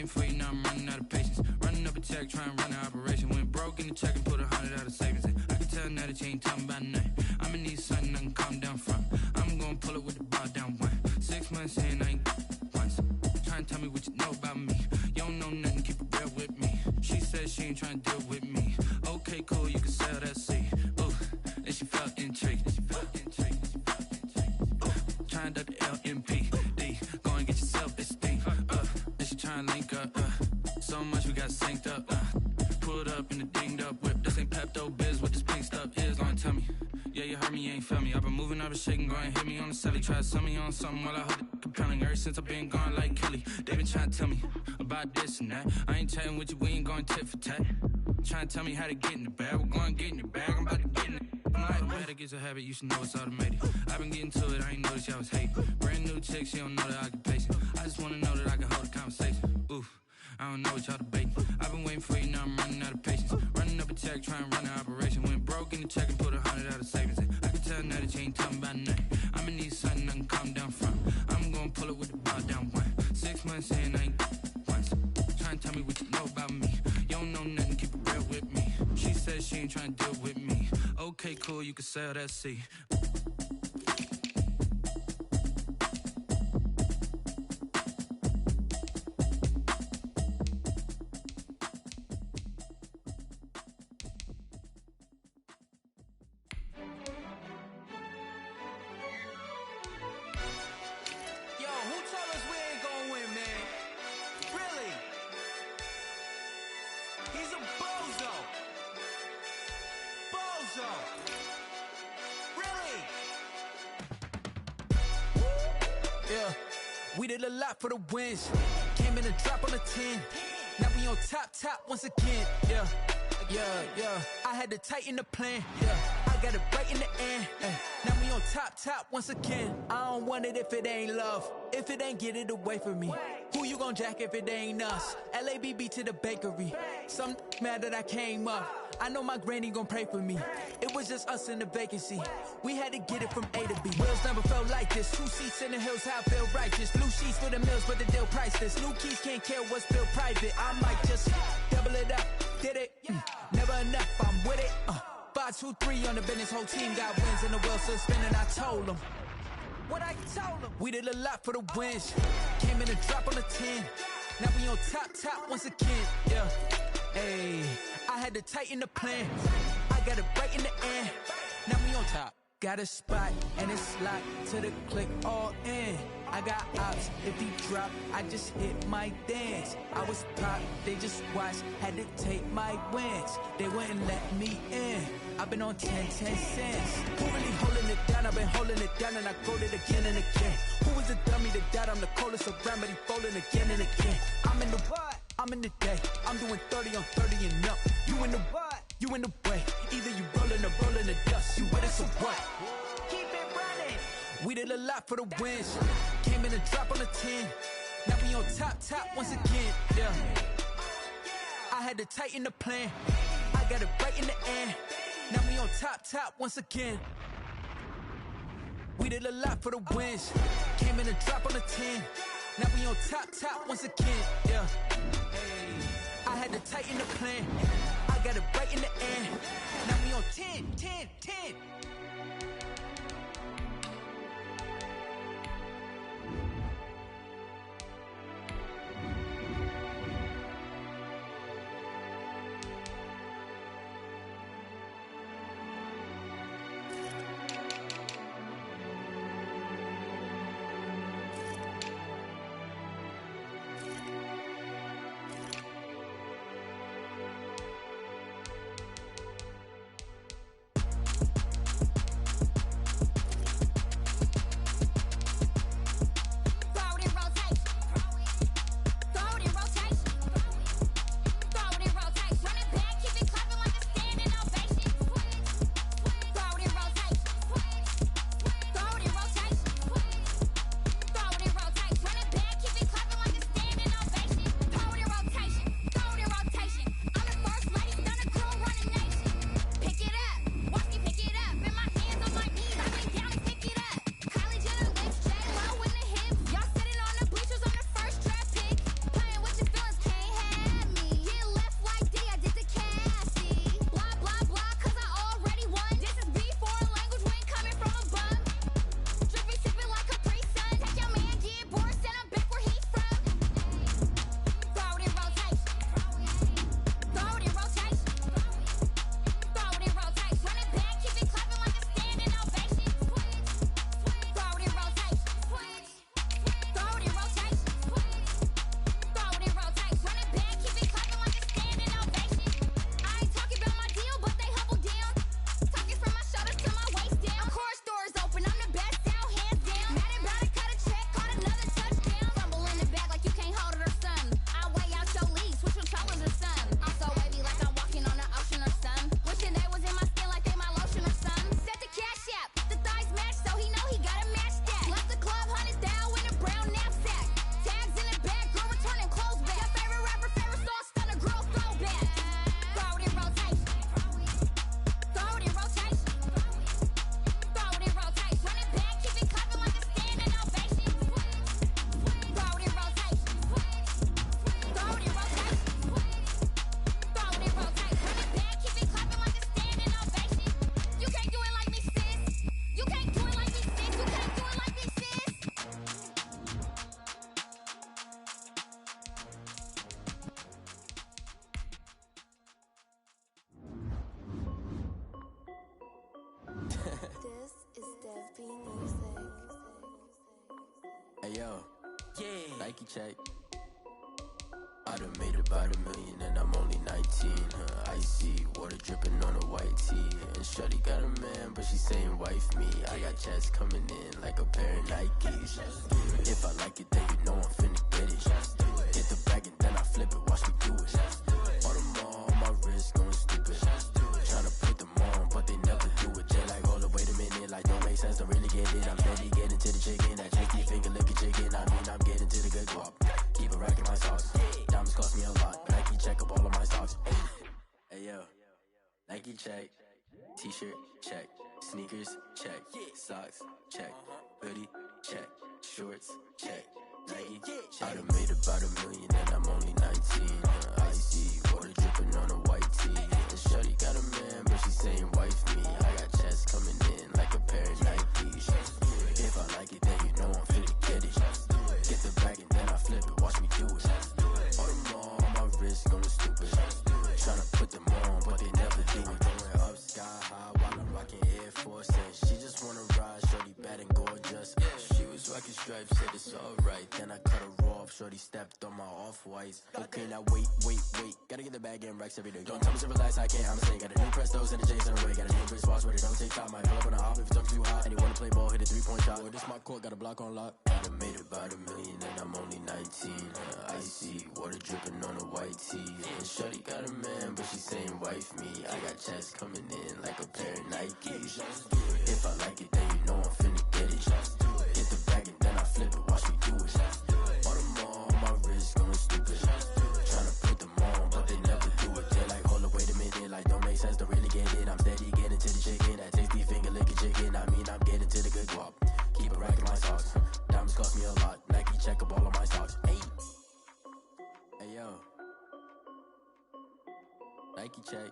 waiting for you, now I'm running out of patience. Running up a check, trying to run an operation. Went broke in the check and put 100 out of savings in. I can tell now that you ain't talking about nothing. I'ma need something I can calm down from. I'm gonna pull it with the bar down one. 6 months in, I ain't once. Trying to tell me what you know about me. You don't know nothing, keep it real with me. She said she ain't trying to deal with me. Okay, cool, you can sell that seed. Ooh, and she felt intrigued. Trying to duck the LMPD. Go and get yourself esteem. And she trying to link up. So much we got synced up. Pulled up in the dinged up whip. This ain't Pepto Biz, what this pink stuff is. Gonna tell me. Yeah, you heard me, you ain't felt me. I've been moving, I've been shaking, go and hit me on the celly. Try to sell me on something while I hold it compelling. Ever since I've been gone like Kelly, they been trying to tell me about this and that. I ain't chatting with you, we ain't going tit for tat. Trying to tell me how to get in the bag. We're going to get in the bag, I'm about to get in it. I'm like, automatic is a habit, you should know it's automated. I've been getting to it, I ain't noticed y'all was hating. Brand new chick, she don't know the occupation. I just wanna know that I can hold a conversation. Oof, I don't know what y'all debating. I've been waiting for you, now I'm running out of patience. Running up a check, trying to run an operation. Went broke in the check and put 100 out of savings in. I can tell now that you ain't talking about nothing. I'ma need something I can calm down from. I'm gonna pull it with the bar down one. 6 months in, I ain't once. Trying to tell me what you know about me. You don't know nothing, keep it real with me. She said she ain't trying to deal with me. Okay, cool, you can sell that seed. We did a lot for the wins. Came in a drop on the 10. Now we on top once again. Yeah. I had to tighten the plan. Yeah, I got it right in the end. Now we on top once again. I don't want it if it ain't love. If it ain't, get it away from me. Who you gon' jack if it ain't us? LABB to the bakery. Some mad that I came up. I know my granny gon' pray for me. It was just us in the vacancy. We had to get it from A to B. Wheels never felt like this. 2 seats in the hills, how I feel righteous. Blue sheets for the mills, but the deal priceless. New keys can't care what's built private. I might just double it up. Did it? Never enough, I'm with it. 5, 2, 3 on the business. Whole team got wins and the wheels still spinning. I told them what I told them. We did a lot for the wins. Came in a drop on the 10. Now we on top once again. Yeah. Hey, I had to tighten the plan. I got it right in the end. Now we on top. Got a spot and it's locked to the click all in. I got ops, if he drop, I just hit my dance. I was pop, they just watched, had to take my wins. They wouldn't let me in. I've been on 10 cents. Who really holding it down? I've been holding it down and I go it again and again. Who was the dummy that died? I'm the coldest around, but he folding again and again. I'm in the what? I'm in the day. I'm doing 30 on 30 and up. You in the what? You in the way. Either you rollin' or rollin' the dust. You with us or what? Keep it running. We did a lot for the wins. Came in a drop on the 10. Now we on top once again. Yeah. I had to tighten the plan. I got it right in the end. Now we on top once again. We did a lot for the wins. Came in a drop on the 10. Now we on top once again. Yeah. I had to tighten the plan. I got it right in the end. Now we on 10. Nike check. I done made about $1 million and I'm only 19. Icy, water dripping on a white tee. And shorty got a man, but she saying wife me. I got checks coming in like a pair of Nikes. If I like it, then you know I'm finna get it. Get the bag and then I flip it, watch me do it. All them all on my wrist going stupid. Tryna put them on, but they never do it. They like, hold up, wait a minute, like don't make sense, don't really get it. I'm steady getting to the chicken, that tricky finger licking chicken. I mean, I'm getting to the good guap. Keep a rack in my socks. Diamonds cost me a lot. Nike check up all of my stocks. Hey yo, Nike check. T-shirt check. Sneakers check. Socks check. Hoodie check. Shorts check. Nike check. I done made about $1 million and I'm only 19. Icy, water dripping on a white tee. And shorty got a man, but she saying wife me. I got checks coming in like a pair of Nikes. If I like it, then you know I'm finna get it. Get the bag and then I flip it, watch me do it. All them all on my wrist going stupid. Tryna put them on, but they never do it. Going up sky high while I'm rocking Air Force. And she just wanna ride, shorty bad and gorgeous. She was rocking stripes, said it's alright. Then I cut her off, shorty stepped on my off-whites. Okay, now wait. Gotta get the bag and racks every day. Don't tell me to relax, I can't, I'm saying. Got a new Prestos and a J's on the way. Got a new Chris Foss, but it don't take time. Might pull up on a hop if it's up too hot. And you wanna play ball, hit a 3-point shot. Or this my court, got a block on lock. I done made about $1 million and I'm only 19. Icy, water dripping on a white tee. And shorty got a man, but she saying wife me. I got checks coming in like a pair of Nikes. If I like it, then you know I'm finna get it. Get the bag and then I flip it, watch me do it. All them all on my wrist going stupid. Tryna put them on, but they never do it. They're like, hold up, wait a minute, like don't make sense, don't really get it. I'm steady getting to the chicken, that tasty finger licking chicken. I mean, I'm getting to the good guap. Keep a rack in my socks. Diamonds cost me a lot. Nike check up all of my stocks. Hey yo, Nike check.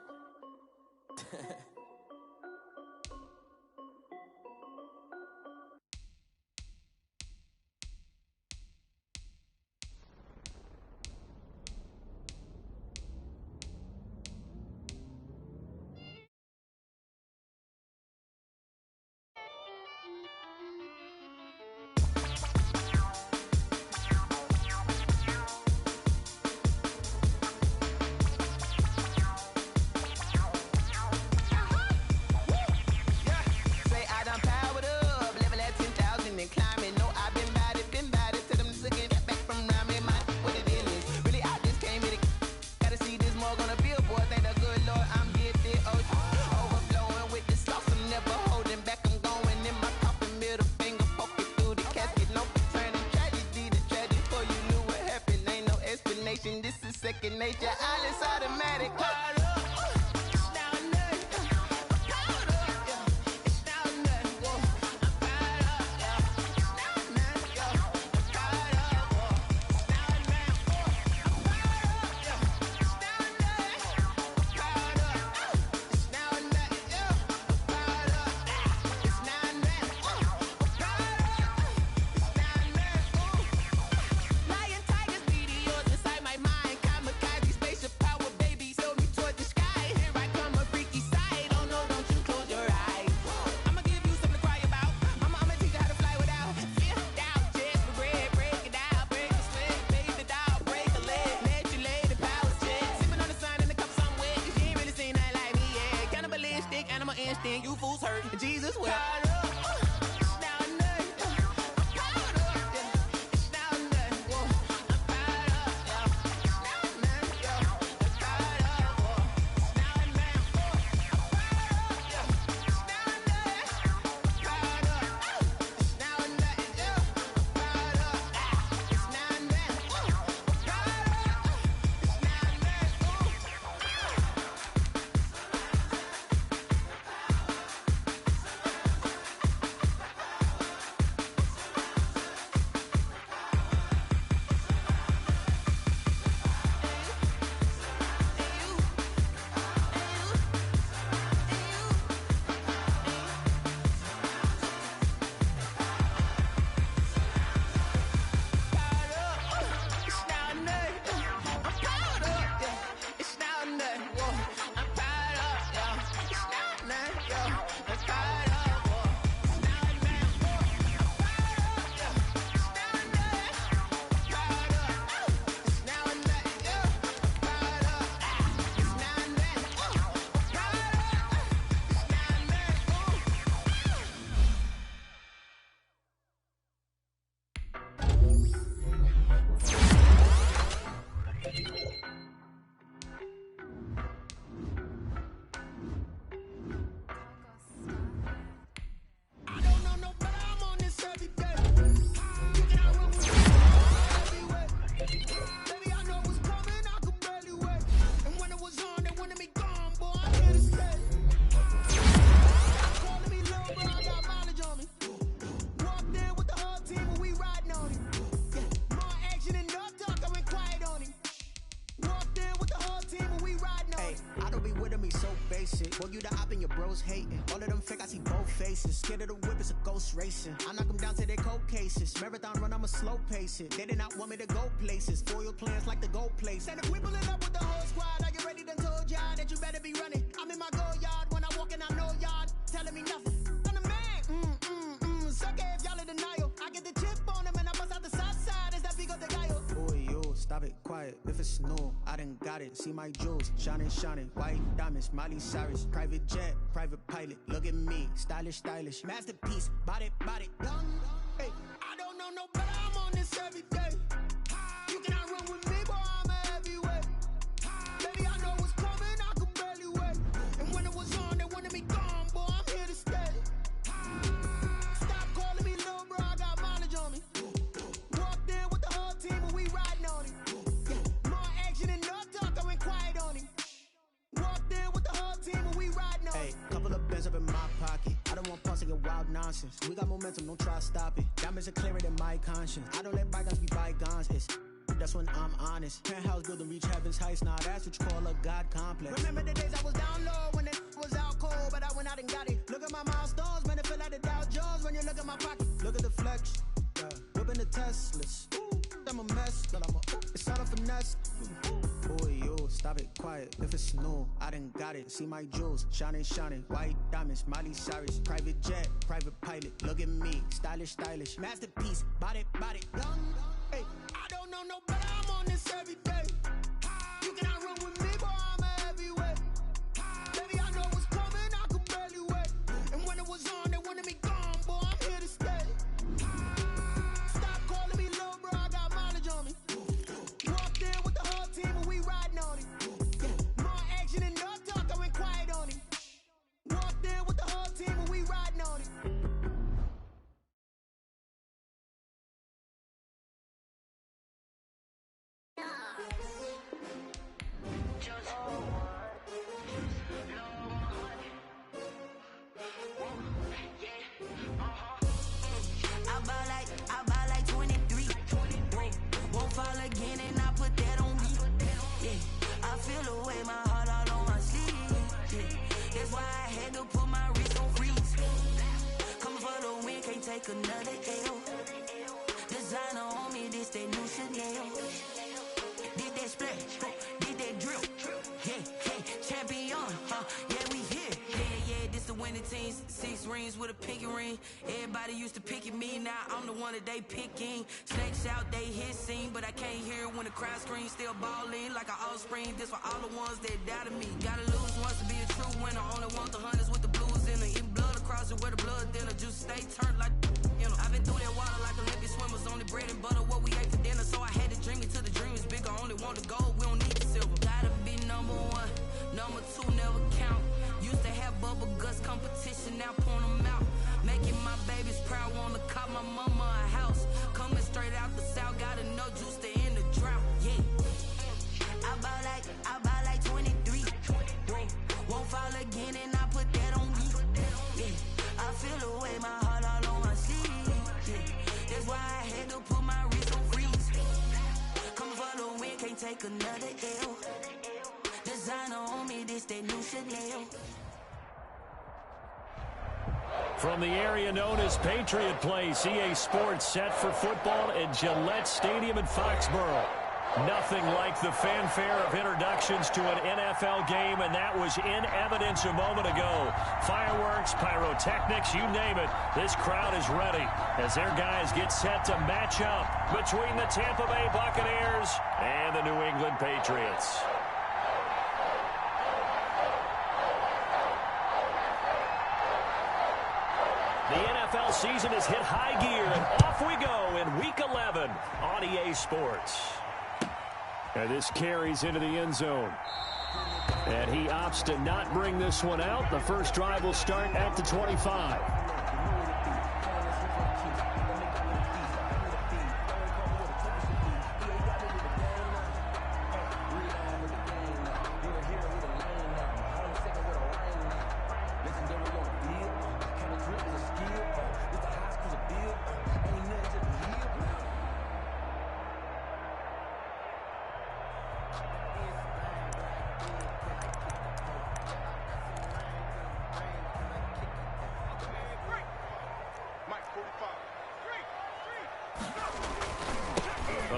This is second nature, all is automatic. You fools hurt. Jesus will. face it. Boy, you the op and your bros hating. All of them fake, I see both faces. Scared of the whip, it's a ghost racing. I knock them down to their cold cases. Marathon run, I'ma slow pace it. They did not want me to go places. Foil plans like the gold place. And if we pulling up with the whole squad, are you ready? Done told y'all that you better be running. I'm in my go yard. When I walk in, I know y'all telling me nothing. I'm the man. Suck it if y'all in denial. I get the chip on them and I bust out the south side. Is that Vigo de Gallo? Boy, yo, stop it, quiet. If it's snow, I done got it. See my jewels, shining, white diamonds, Miley Cyrus, private jet, private pilot. Look at me, stylish, masterpiece, body, young. Hey, I don't know no better. I'm on this every day. You cannot run with me, boy. I'm a heavyweight. Baby, I know what's coming. I could barely wait. And when it was on, they wanted me gone, boy. I'm here to stay. Stop calling me little bro. I got mileage on me. Walked in with the whole team and we riding on it. More action and no talk. I went quiet on him. Walked in with the whole team and we riding on it. Hey, couple of bands up in my pocket. I don't want pulse and wild nonsense. We got momentum, don't try to stop it. Diamonds are clearer than my conscience. I don't let bygones be bygones. That's when I'm honest. Penthouse building reach heaven's heights. Nah, that's what you call a God complex. Remember the days I was down low when it was out cold, but I went out and got it. Look at my milestones, man, it feel like the Dow Jones when you look at my pocket. Look at the flex, whipping the Teslas. I'm a mess, but it's all a finesse. Boy, yo, stop it, quiet. If it's snow, I done got it. See my jewels, shining, white diamonds, Miley Cyrus, private jet, private pilot. Look at me, stylish, masterpiece, body, young. Hey, I don't know no better. I'm on this every day. You cannot run with me, boy. I'm a heavyweight. Baby, I know what's coming. I could barely wait. And when it was on, they wanted me gone, boy. I'm here to stay. Stop calling me little bro. I got mileage on me. Walked in with the whole team and we riding on it. More action and no talk. I went quiet on him. Walked in with the whole team and we riding on it. I buy like 23. Won't fall again and I put that on me. Yeah, I feel the way my heart all on my sleeve. Yeah, that's why I had to put my wrist on freeze. Coming for the win, can't take another L. Designer on me, this that new Chanel. Did that splash, did that drill. Yeah, champion, yeah, we here. Yeah, this the winning team. 6 rings with a pinky ring. Everybody used to pick at me, now I'm the one that they picking. Snakes out, they hit scene, but I can't hear it when the crowd screams. Still balling like an offspring. This for all the ones that doubted me. Gotta lose once to be a true winner. Only want the hunters with the blues in it. Eating blood across it where the blood thinner. Juice stay turned like, you know. I've been through that water like Olympic swimmers. Only bread and butter, what we ate for dinner. So I had to dream it till the dream is bigger. Only want the gold, we don't need the silver. Gotta be number 1, number 2 never count. Used to have bubble guts competition, now point them out. Making my babies proud, wanna cop my mama a house. Coming straight out the south, gotta know juice to end the drought. Yeah, I buy like 23. Won't fall again and I put that on me. Yeah, I feel the way my heart all on my sleeve. Yeah, that's why I had to put my wrist on freeze. Coming for the win, can't take another L. Designer on me, this that new Chanel. From the area known as Patriot Place, EA Sports set for football at Gillette Stadium in Foxborough. Nothing like the fanfare of introductions to an NFL game, and that was in evidence a moment ago. Fireworks, pyrotechnics, you name it. This crowd is ready as their guys get set to match up between the Tampa Bay Buccaneers and the New England Patriots. The NFL season has hit high gear, and off we go in Week 11 on EA Sports. And this carries into the end zone. And he opts to not bring this one out. The first drive will start at the 25.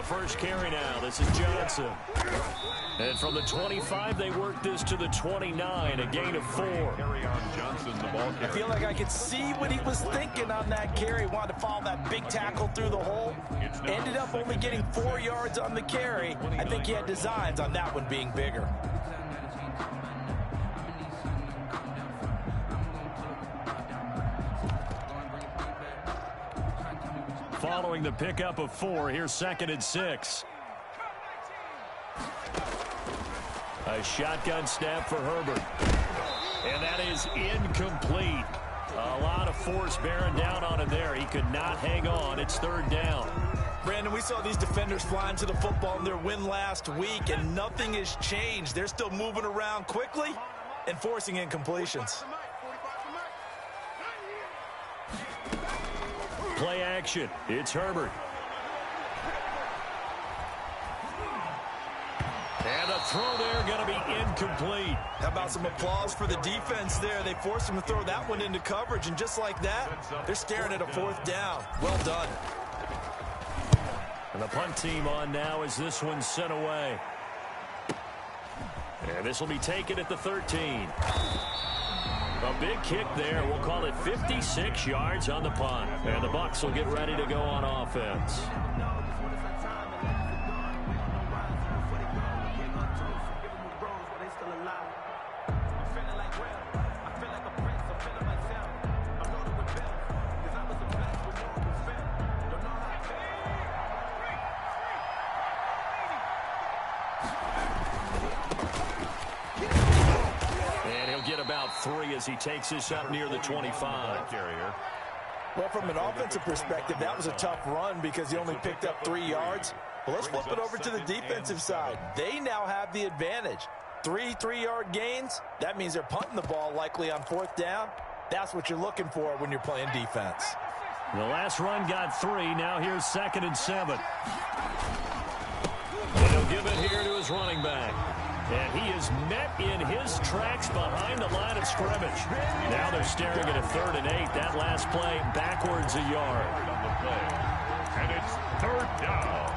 first carry now. This is Johnson. And from the 25, they work this to the 29, a gain of 4. Carry on Johnson, the ball carrier. I feel like I could see what he was thinking on that carry. Wanted to follow that big tackle through the hole. Ended up only getting 4 yards on the carry. I think he had designs on that one being bigger. Following the pickup of 4, here's 2nd and 6. A shotgun snap for Herbert. And that is incomplete. A lot of force bearing down on him there. He could not hang on. It's 3rd down. Brandon, we saw these defenders flying to the football in their win last week, and nothing has changed. They're still moving around quickly and forcing incompletions. Play action. It's Herbert. And the throw there going to be incomplete. How about some applause for the defense there? They forced him to throw that one into coverage, and just like that, they're staring at a 4th down. Well done. And the punt team on now as this one's sent away. And this will be taken at the 13. A big kick there. We'll call it 56 yards on the punt. And the Bucs will get ready to go on offense. About 3 as he takes this up near the 25. Well, from an offensive perspective, that was a tough run because he only picked up 3 yards. Well, let's flip it over to the defensive side. They now have the advantage. 3 3-yard gains. That means they're punting the ball likely on 4th down. That's what you're looking for when you're playing defense. The last run got 3. Now here's 2nd and 7. And he'll give it here to his running back. And he is met in his tracks behind the line of scrimmage. Now they're staring at a 3rd and 8. That last play backwards a yard. And it's 3rd down.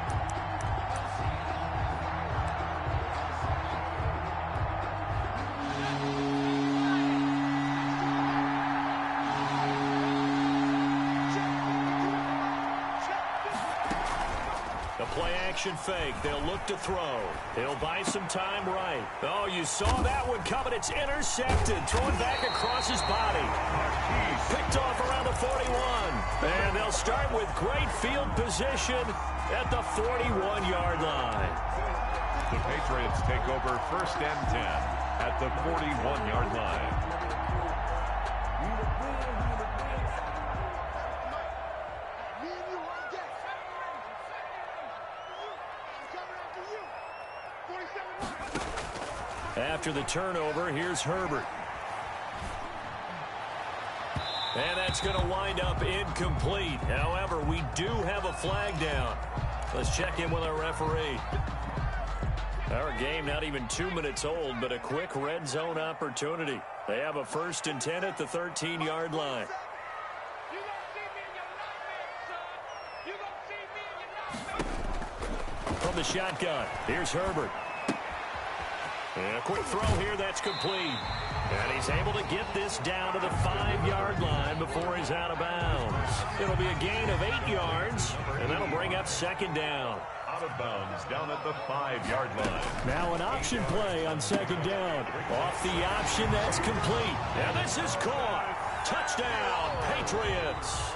Play-action fake. They'll look to throw. He'll buy some time right. Oh, you saw that one coming. It's intercepted. Thrown back across his body. Picked off around the 41. And they'll start with great field position at the 41-yard line. The Patriots take over 1st and 10 at the 41-yard line. After the turnover, here's Herbert. And that's going to wind up incomplete. However, we do have a flag down. Let's check in with our referee. Our game not even 2 minutes old, but a quick red zone opportunity. They have a 1st and 10 at the 13-yard line. From the shotgun, here's Herbert. And a quick throw here, that's complete. And he's able to get this down to the 5-yard line before he's out of bounds. It'll be a gain of 8 yards, and that'll bring up 2nd down. Out of bounds, down at the 5-yard line. Now an option play on 2nd down. Off the option, that's complete. And this is caught. Touchdown, Patriots.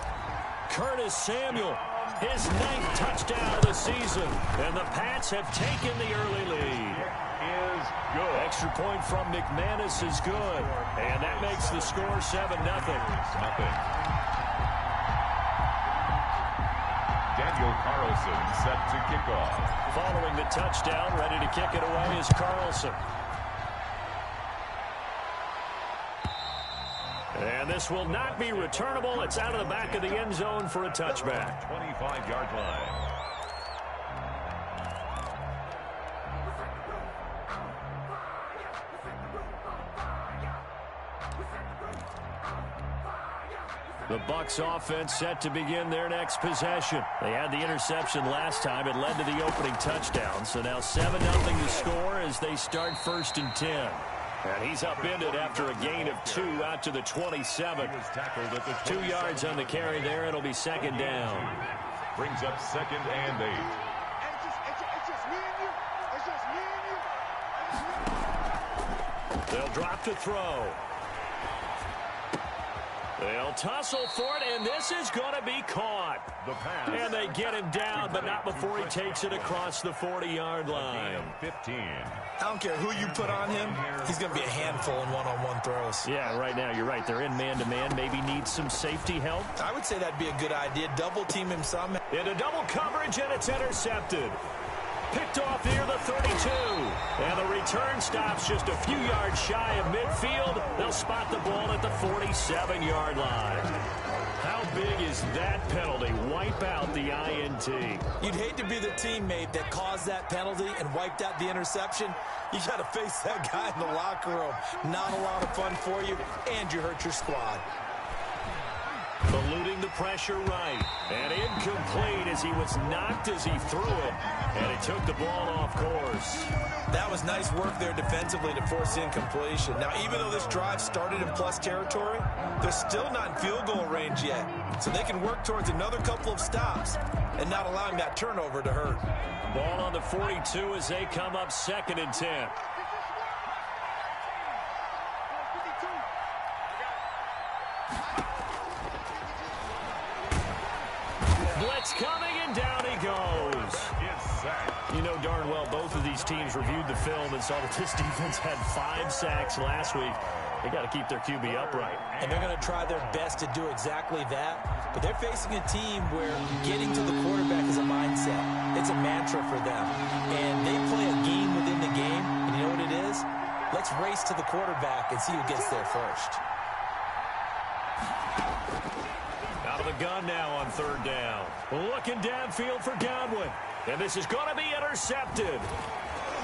Curtis Samuel, his 9th touchdown of the season. And the Pats have taken the early lead. Is good. Extra point from McManus is good. And that makes the score 7-0. Daniel Carlson set to kick off. Following the touchdown, ready to kick it away is Carlson. And this will not be returnable. It's out of the back of the end zone for a touchback. 25-yard line. The Bucs offense set to begin their next possession. They had the interception last time. It led to the opening touchdown. So now 7-0 to score as they start 1st and 10. And he's upended after a gain of 2 out to the 27. 2 yards on the carry there. It'll be 2nd down. Brings up 2nd and 8. They'll drop to throw. They'll tussle for it, and this is going to be caught. The pass. And they get him down, but not before he takes it across the 40-yard line. 15. I don't care who you put on him, he's going to be a handful in one-on-one throws. Yeah, right now, you're right. They're in man-to-man. Maybe needs some safety help. I would say that'd be a good idea. Double-team him some. Into double coverage, and it's intercepted. Picked off near the 32. And the return stops just a few yards shy of midfield. They'll spot the ball at the 47-yard line. How big is that penalty? Wipe out the INT. You'd hate to be the teammate that caused that penalty and wiped out the interception. You got to face that guy in the locker room. Not a lot of fun for you, and you hurt your squad. Eluding the pressure right. And incomplete as he was knocked as he threw it. And he took the ball off course. That was nice work there defensively to force incompletion. Now, even though this drive started in plus territory, they're still not in field goal range yet. So they can work towards another couple of stops and not allowing that turnover to hurt. Ball on the 42 as they come up 2nd and 10. Blitz coming, and down he goes. You know darn well both of these teams reviewed the film and saw that this defense had 5 sacks last week. They got to keep their QB upright. And they're going to try their best to do exactly that. But they're facing a team where getting to the quarterback is a mindset. It's a mantra for them. And they play a game within the game. And you know what it is? Let's race to the quarterback and see who gets there first. Out of the gun now on 3rd down. Looking downfield for Godwin. And this is going to be intercepted.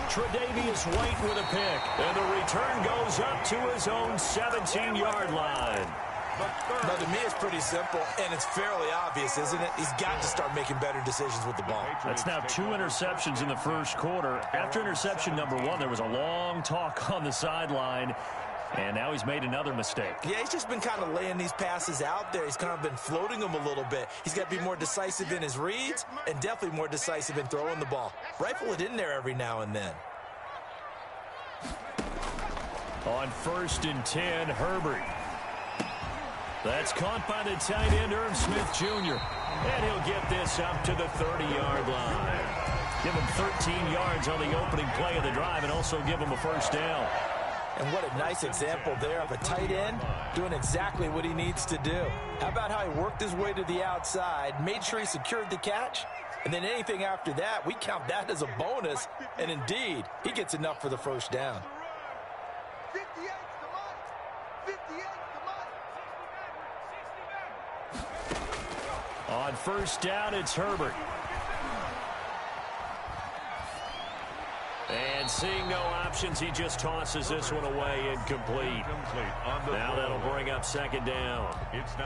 Tre'Davious White with a pick. And the return goes up to his own 17-yard line. Now, to me, it's pretty simple, and it's fairly obvious, isn't it? He's got to start making better decisions with the ball. That's now 2 interceptions in the first quarter. After interception number 1, there was a long talk on the sideline. And now he's made another mistake. Yeah, he's just been kind of laying these passes out there. He's kind of been floating them a little bit. He's got to be more decisive in his reads and definitely more decisive in throwing the ball. Rifle it in there every now and then. On 1st and 10, Herbert. That's caught by the tight end, Irv Smith Jr. And he'll get this up to the 30-yard line. Give him 13 yards on the opening play of the drive and also give him a 1st down. And what a nice example there of a tight end doing exactly what he needs to do. How about how he worked his way to the outside, made sure he secured the catch, and then anything after that, we count that as a bonus. And indeed, he gets enough for the 1st down. On 1st down, it's Herbert. And seeing no options, he just tosses this one away, incomplete. Now that'll bring up 2nd down.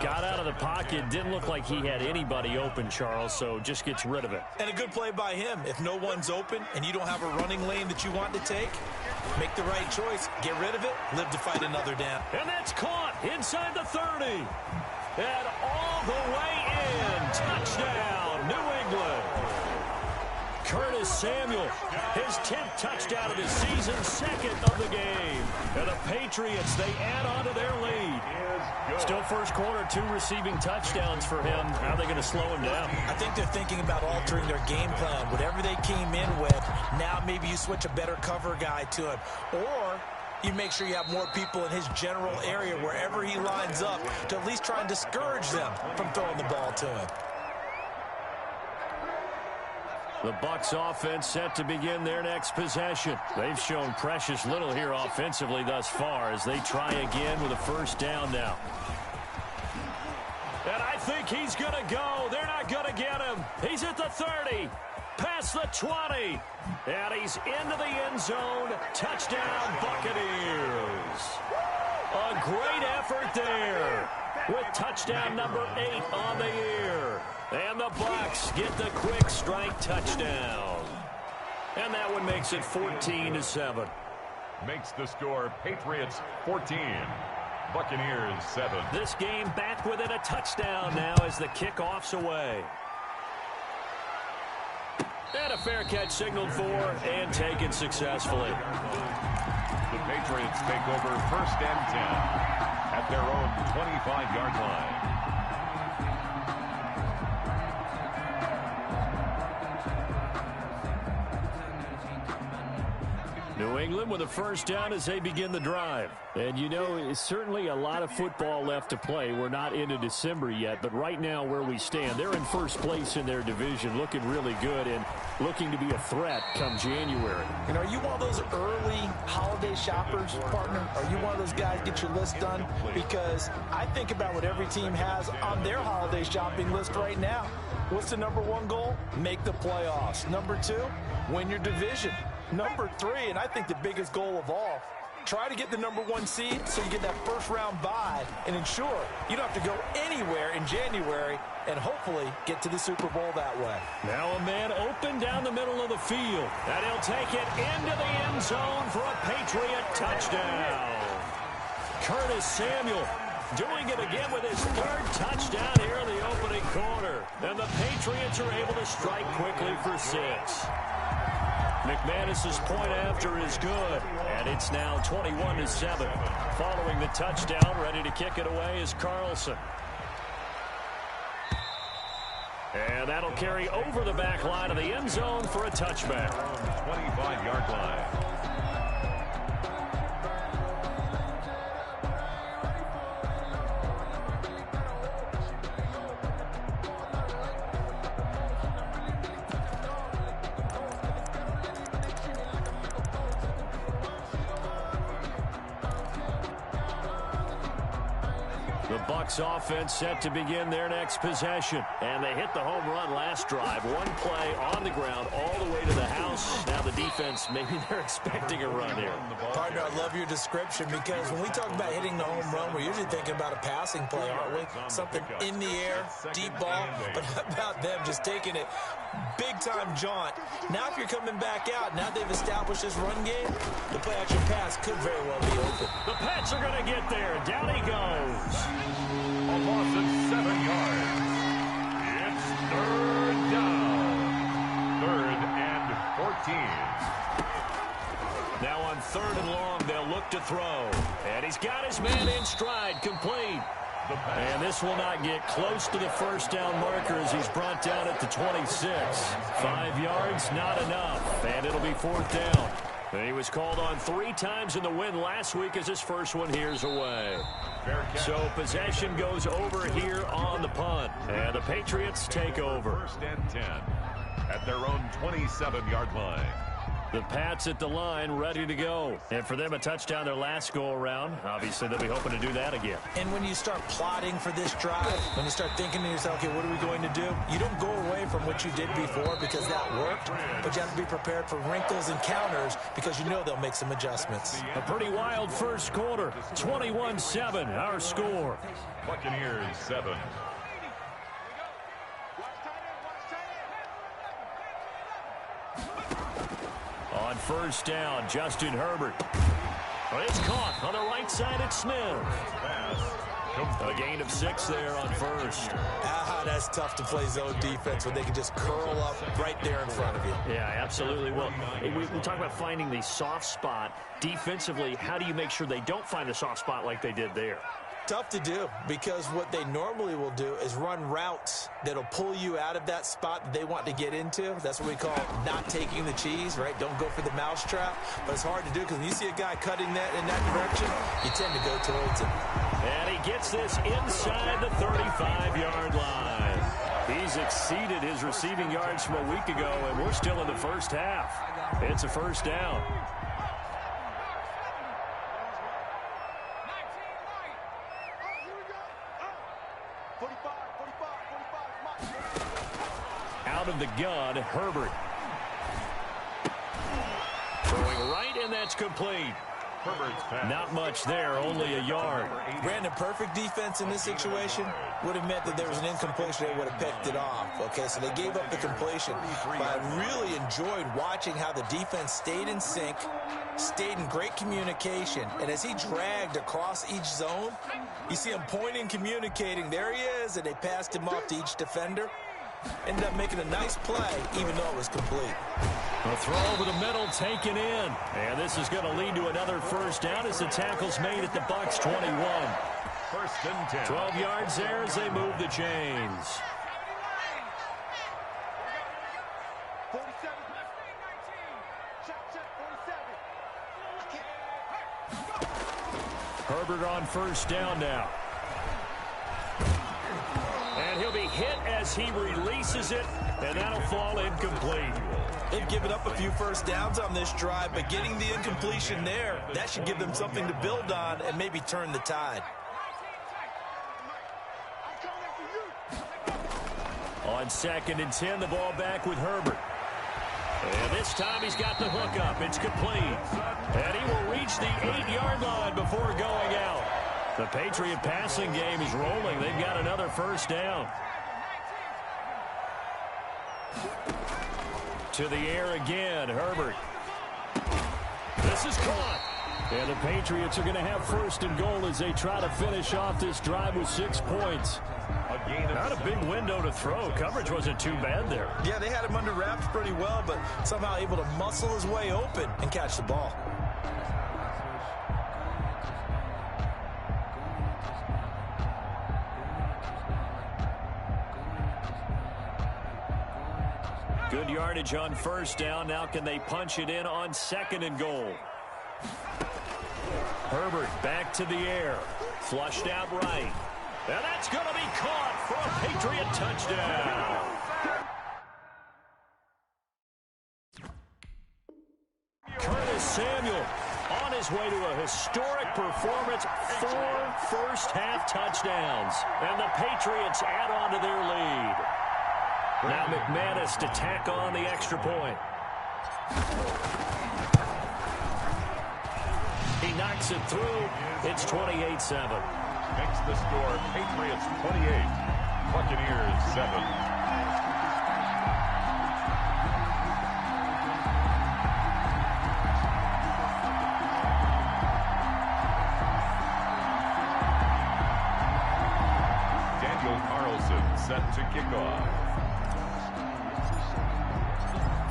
Got out of the pocket, didn't look like he had anybody open, Charles, so just gets rid of it. And a good play by him. If no one's open and you don't have a running lane that you want to take, make the right choice, get rid of it, live to fight another down. And that's caught inside the 30. And all the way in. Touchdown, New England. Curtis Samuel, his 10th touchdown of the season, 2nd of the game. And the Patriots, they add on to their lead. Still first quarter, 2 receiving touchdowns for him. How are they going to slow him down? I think they're thinking about altering their game plan. Whatever they came in with, now maybe you switch a better cover guy to him. Or you make sure you have more people in his general area wherever he lines up to at least try and discourage them from throwing the ball to him. The Bucs offense set to begin their next possession. They've shown precious little here offensively thus far as they try again with a 1st down now. And I think he's going to go. They're not going to get him. He's at the 30, past the 20, and he's into the end zone. Touchdown, Buccaneers. A great effort there. with touchdown number 8 on the year. And the Bucs get the quick strike touchdown. And that one makes it 14-7. Makes the score Patriots 14, Buccaneers 7. This game back within a touchdown now as the kickoff's away. And a fair catch signaled for and taken successfully. The Patriots take over 1st and 10 at their own 25-yard line. New England with a first down as they begin the drive. And you know, it's certainly a lot of football left to play. We're not into December yet, but right now where we stand, they're in first place in their division, looking really good and looking to be a threat come January. And are you one of those early holiday shoppers, partner? Are you one of those guys get your list done? Because I think about what every team has on their holiday shopping list right now. What's the number 1 goal? Make the playoffs. Number 2, win your division. Number 3, and I think the biggest goal of all, try to get the number 1 seed so you get that first-round bye and ensure you don't have to go anywhere in January and hopefully get to the Super Bowl that way. Now a man open down the middle of the field, and he'll take it into the end zone for a Patriot touchdown. Curtis Samuel doing it again with his 3rd touchdown here in the opening quarter. And the Patriots are able to strike quickly for 6. McManus's point after is good, and it's now 21-7. Following the touchdown, ready to kick it away is Carlson. And that'll carry over the back line of the end zone for a touchback. 25-yard line. The Bucs offense set to begin their next possession. And they hit the home run last drive. 1 play on the ground all the way to the house. Now the defense, maybe they're expecting a run here. Partner, I love your description because when we talk about hitting the home run, we're usually thinking about a passing play, aren't we? Something in the air, deep ball. But how about them just taking it big-time jaunt? Now if you're coming back out, now they've established this run game, the play-action pass could very well be open. The Pats are going to get there. Down he goes. A loss of 7 yards. It's 3rd down. 3rd and 14. Now on 3rd and long, they'll look to throw. And he's got his man in stride, complete. And this will not get close to the first down marker as he's brought down at the 26. 5 yards, not enough. And it'll be 4th down. And he was called on 3 times in the win last week as his first one here's away. So possession goes over here on the punt. And the Patriots take over. 1st and 10 at their own 27-yard line. The Pats at the line, ready to go. And for them, a touchdown their last go-around. Obviously, they'll be hoping to do that again. And when you start plotting for this drive, when you start thinking to yourself, okay, what are we going to do? You don't go away from what you did before because that worked, but you have to be prepared for wrinkles and counters because you know they'll make some adjustments. A pretty wild first quarter. 21-7, our score. Buccaneers 7. On first down, Justin Herbert. It's caught on the right side at Smith. A gain of 6 there on first. That's tough to play zone defense when they can just curl up right there in front of you. Yeah, absolutely. Well, we talk about finding the soft spot. Defensively, how do you make sure they don't find the soft spot like they did there? Tough to do because what they normally will do is run routes that'll pull you out of that spot that they want to get into. That's what we call not taking the cheese, right? Don't go for the mousetrap. But it's hard to do because when you see a guy cutting that in that direction, you tend to go towards him. And he gets this inside the 35-yard line. He's exceeded his receiving yards from a week ago, and we're still in the first half. It's a first down. Out of the gun, Herbert. Throwing right, and that's complete. Not much there, only a yard. Brandon, perfect defense in this situation would have meant that there was an incompletion. They would have picked it off. Okay, so they gave up the completion. But I really enjoyed watching how the defense stayed in sync, stayed in great communication, and as he dragged across each zone, you see him pointing, communicating. There he is, and they passed him off to each defender. Ended up making a nice play, even though it was complete. A throw over the middle, taken in. And this is going to lead to another first down as the tackle's made at the Bucs 21. First and 10. 12 yards there as they move the chains. Herbert on first down now. And he'll be hit as he releases it, and that'll fall incomplete. They've given up a few first downs on this drive, but getting the incompletion there, that should give them something to build on and maybe turn the tide. On 2nd and 10, the ball back with Herbert. And this time he's got the hook up. It's complete. And he will reach the 8-yard line before going out. The Patriot passing game is rolling. They've got another first down. To the air again, Herbert. This is caught. And the Patriots are going to have first and goal as they try to finish off this drive with 6 points. Not a big window to throw. Coverage wasn't too bad there. Yeah, they had him under wraps pretty well, but somehow able to muscle his way open and catch the ball. Good yardage on first down. Now can they punch it in on 2nd and goal? Herbert back to the air. Flushed out right. And that's going to be caught for a Patriot touchdown. Curtis Samuel on his way to a historic performance. 4 first-half touchdowns. And the Patriots add on to their lead. Now McManus to tack on the extra point. He knocks it through. It's 28-7. Makes the score Patriots 28, Buccaneers 7. Daniel Carlson set to kick off.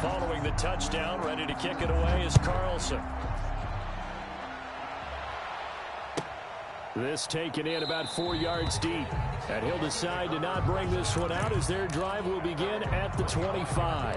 Following the touchdown, ready to kick it away is Carlson. This taken in about 4 yards deep. And he'll decide to not bring this one out as their drive will begin at the 25.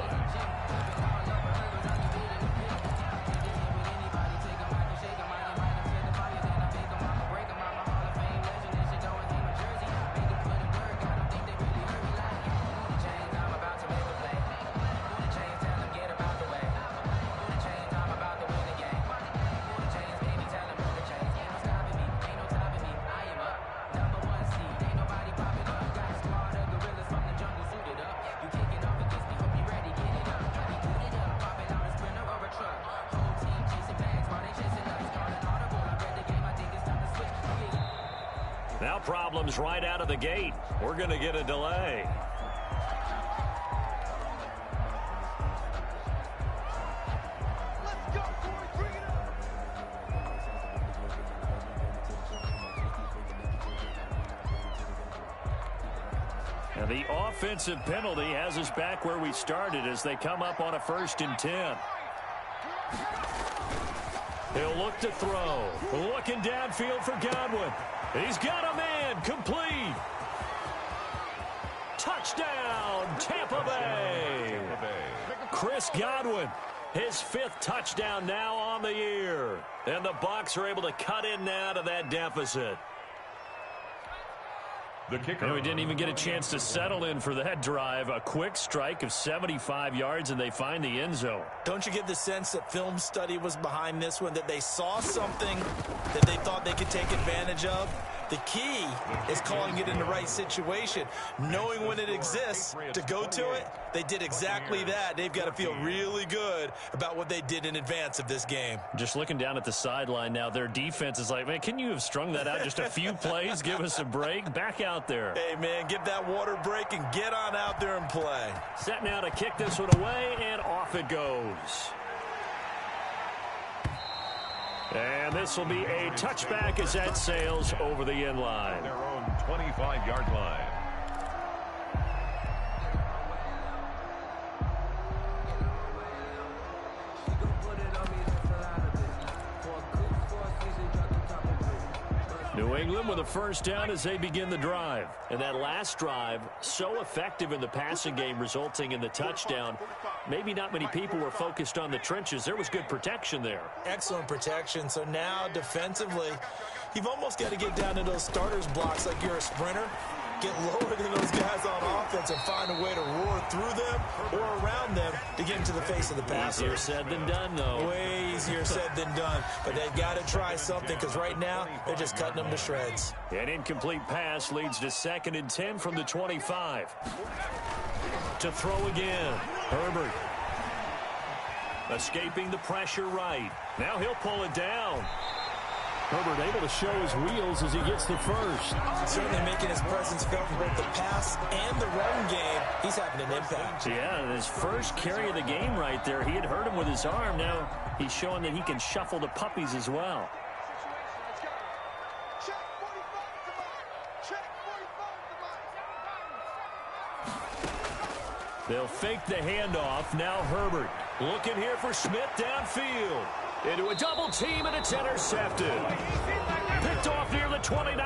Now problems right out of the gate. We're going to get a delay. And the offensive penalty has us back where we started as they come up on a 1st and 10. He'll look to throw. Looking downfield for Godwin. He's got a man. Complete. Touchdown, Tampa Bay. Chris Godwin, his 5th touchdown now on the year. And the Bucs are able to cut in now to that deficit. The kicker. And we didn't even get a chance to settle in for that drive. A quick strike of 75 yards, and they find the end zone. Don't you get the sense that film study was behind this one, that they saw something that they thought they could take advantage of? The key is calling it in the right situation, knowing when it exists to go to it. They did exactly that. They've got to feel really good about what they did in advance of this game. Just looking down at the sideline now, their defense is like, man, can you have strung that out just a few plays? Give us a break. Back out there. Hey, man, give that water break and get on out there and play. Set now to kick this one away, and off it goes. And this will be a touchback as that sails over the end line. Their own 25-yard line. New England with a first down as they begin the drive. And that last drive, so effective in the passing game, resulting in the touchdown. Maybe not many people were focused on the trenches. There was good protection there. Excellent protection. So now defensively, you've almost got to get down to those starters blocks like you're a sprinter. Get lower than those guys on offense and find a way to roar through them or around them to get into the face of the passer. Easier said than done, though. Way easier said than done. But they've got to try something because right now they're just cutting them to shreds. An incomplete pass leads to 2nd and 10 from the 25. To throw again. Herbert. Escaping the pressure right. Now he'll pull it down. Herbert able to show his wheels as he gets the first. Certainly making his presence felt in both the pass and the run game. He's having an impact. Yeah, his first carry of the game right there. He had hurt him with his arm. Now he's showing that he can shuffle the puppies as well. They'll fake the handoff. Now Herbert looking here for Smith downfield. Into a double team, and it's intercepted. Picked off near the 29,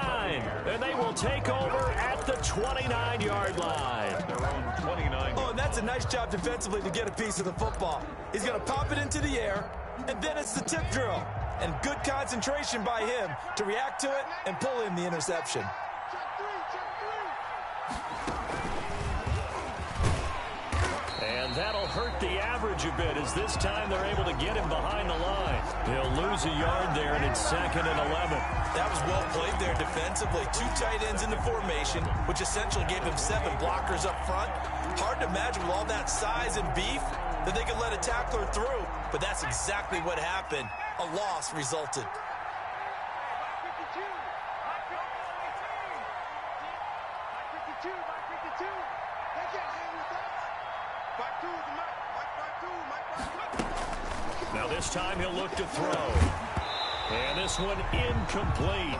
and they will take over at the 29-yard line. Their own 29. Oh, and that's a nice job defensively to get a piece of the football. He's going to pop it into the air, and then it's the tip drill. And good concentration by him to react to it and pull in the interception. And that'll hurt the average a bit as this time they're able to get him behind the line. He'll lose a yard there, and it's 2nd and 11. That was well played there defensively. 2 tight ends in the formation, which essentially gave him 7 blockers up front. Hard to imagine with all that size and beef that they could let a tackler through, but that's exactly what happened. A loss resulted. Now this time he'll look to throw. And this one incomplete.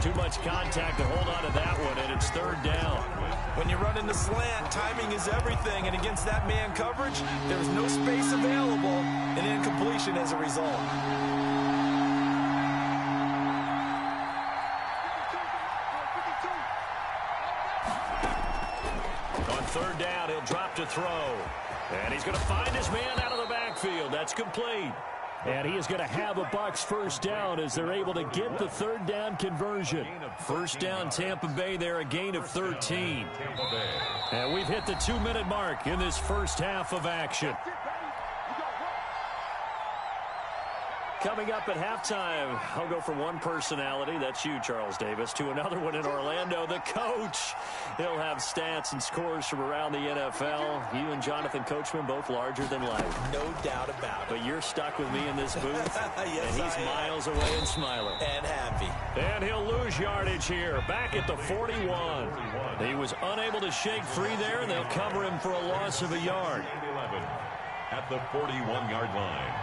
Too much contact to hold on to that one, and it's 3rd down. When you run in the slant, timing is everything, and against that man coverage, there's no space available, and incompletion as a result. On 3rd down, he'll drop to throw. And he's going to find his man out of the backfield. That's complete. And he is going to have a Bucs first down as they're able to get the 3rd down conversion. First down, Tampa Bay there, a gain of 13. And we've hit the 2-minute mark in this first half of action. Coming up at halftime, I'll go from one personality, that's you, Charles Davis, to another one in Orlando, the coach. He'll have stats and scores from around the NFL. You and Jonathan Coachman, both larger than life. No doubt about it. But you're stuck with me in this booth, yes, and he's miles away and smiling. And happy. And he'll lose yardage here, back at the 41. He was unable to shake free there, and they'll cover him for a loss of a yard. 11 at the 41-yard line.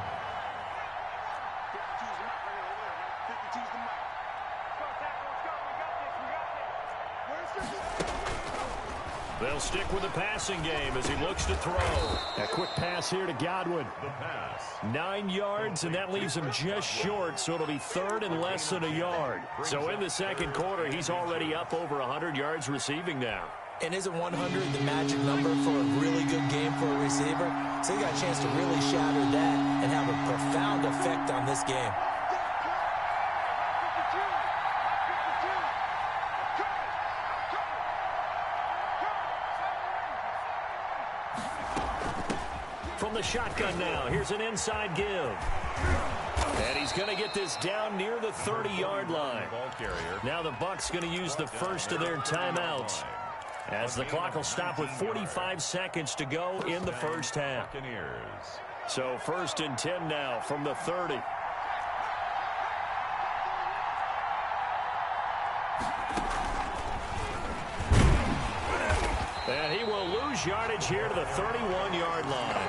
They'll stick with the passing game as he looks to throw. A quick pass here to Godwin. 9 yards, and that leaves him just short, so it'll be 3rd and less than a yard. So in the 2nd quarter, he's already up over 100 yards receiving now. And isn't 100 the magic number for a really good game for a receiver? So he got a chance to really shatter that and have a profound effect on this game. From the shotgun now, here's an inside give. And He's going to get this down near the 30-yard line. Now the Bucs going to use the first of their timeouts, as the clock will stop with 45 seconds to go in the first half. So 1st and 10 now from the 30. And he will lose yardage here to the 31-yard line.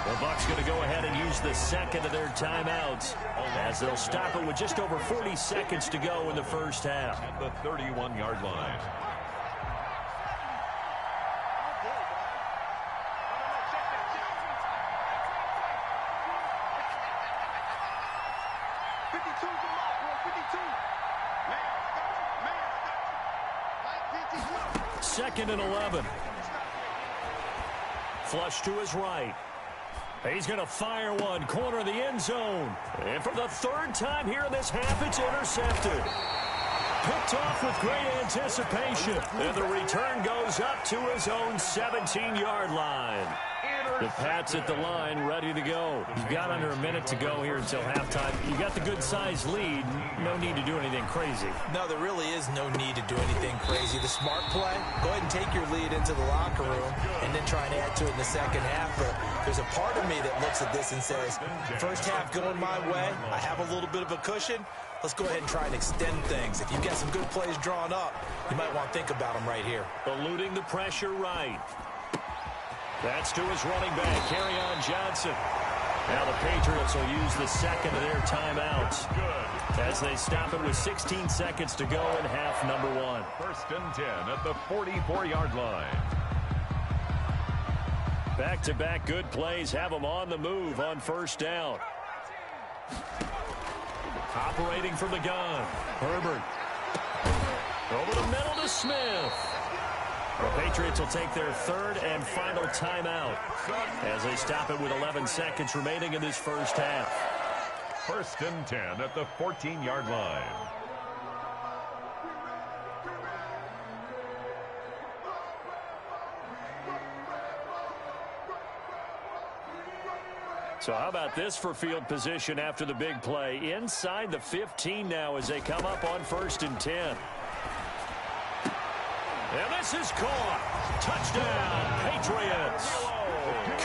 The Bucs going to go ahead and use the second of their timeouts, as they'll stop it with just over 40 seconds to go in the first half. At the 31-yard line. Second and 11. Flush to his right. He's going to fire one, corner of the end zone. And for the third time here in this half, it's intercepted. Picked off with great anticipation. And the return goes up to his own 17-yard line. The Pats at the line, ready to go. You've got under a minute to go here until halftime. You got the good-sized lead. No need to do anything crazy. No, there really is no need to do anything crazy. The smart play, go ahead and take your lead into the locker room and then try and add to it in the second half. But there's a part of me that looks at this and says, first half going my way, I have a little bit of a cushion. Let's go ahead and try and extend things. If you've got some good plays drawn up, you might want to think about them right here. Eluding the pressure right. That's to his running back, Kerryon Johnson. Now the Patriots will use the second of their timeouts as they stop it with 16 seconds to go in half number 1. 1st and 10 at the 44-yard line. Back-to-back good plays have them on the move on first down. Operating from the gun, Herbert. Over the middle to Smith. The Patriots will take their third and final timeout as they stop it with 11 seconds remaining in this first half. 1st and 10 at the 14-yard line. So how about this for field position after the big play? Inside the 15 now as they come up on 1st and 10. And this is caught. Touchdown, Patriots.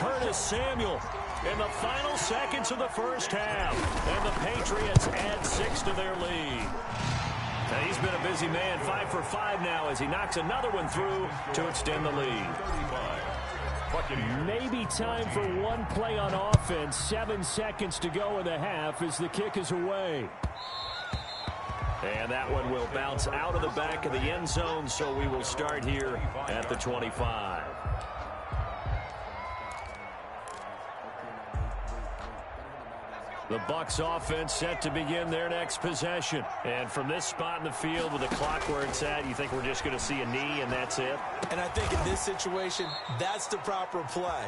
Curtis Samuel in the final seconds of the first half. And the Patriots add 6 to their lead. Now he's been a busy man, 5 for 5 now as he knocks another one through to extend the lead. Maybe time for one play on offense. 7 seconds to go in the half as the kick is away. And that one will bounce out of the back of the end zone, so we will start here at the 25. The Bucs offense set to begin their next possession. And from this spot in the field with the clock where it's at, you think we're just going to see a knee and that's it? And I think in this situation, that's the proper play.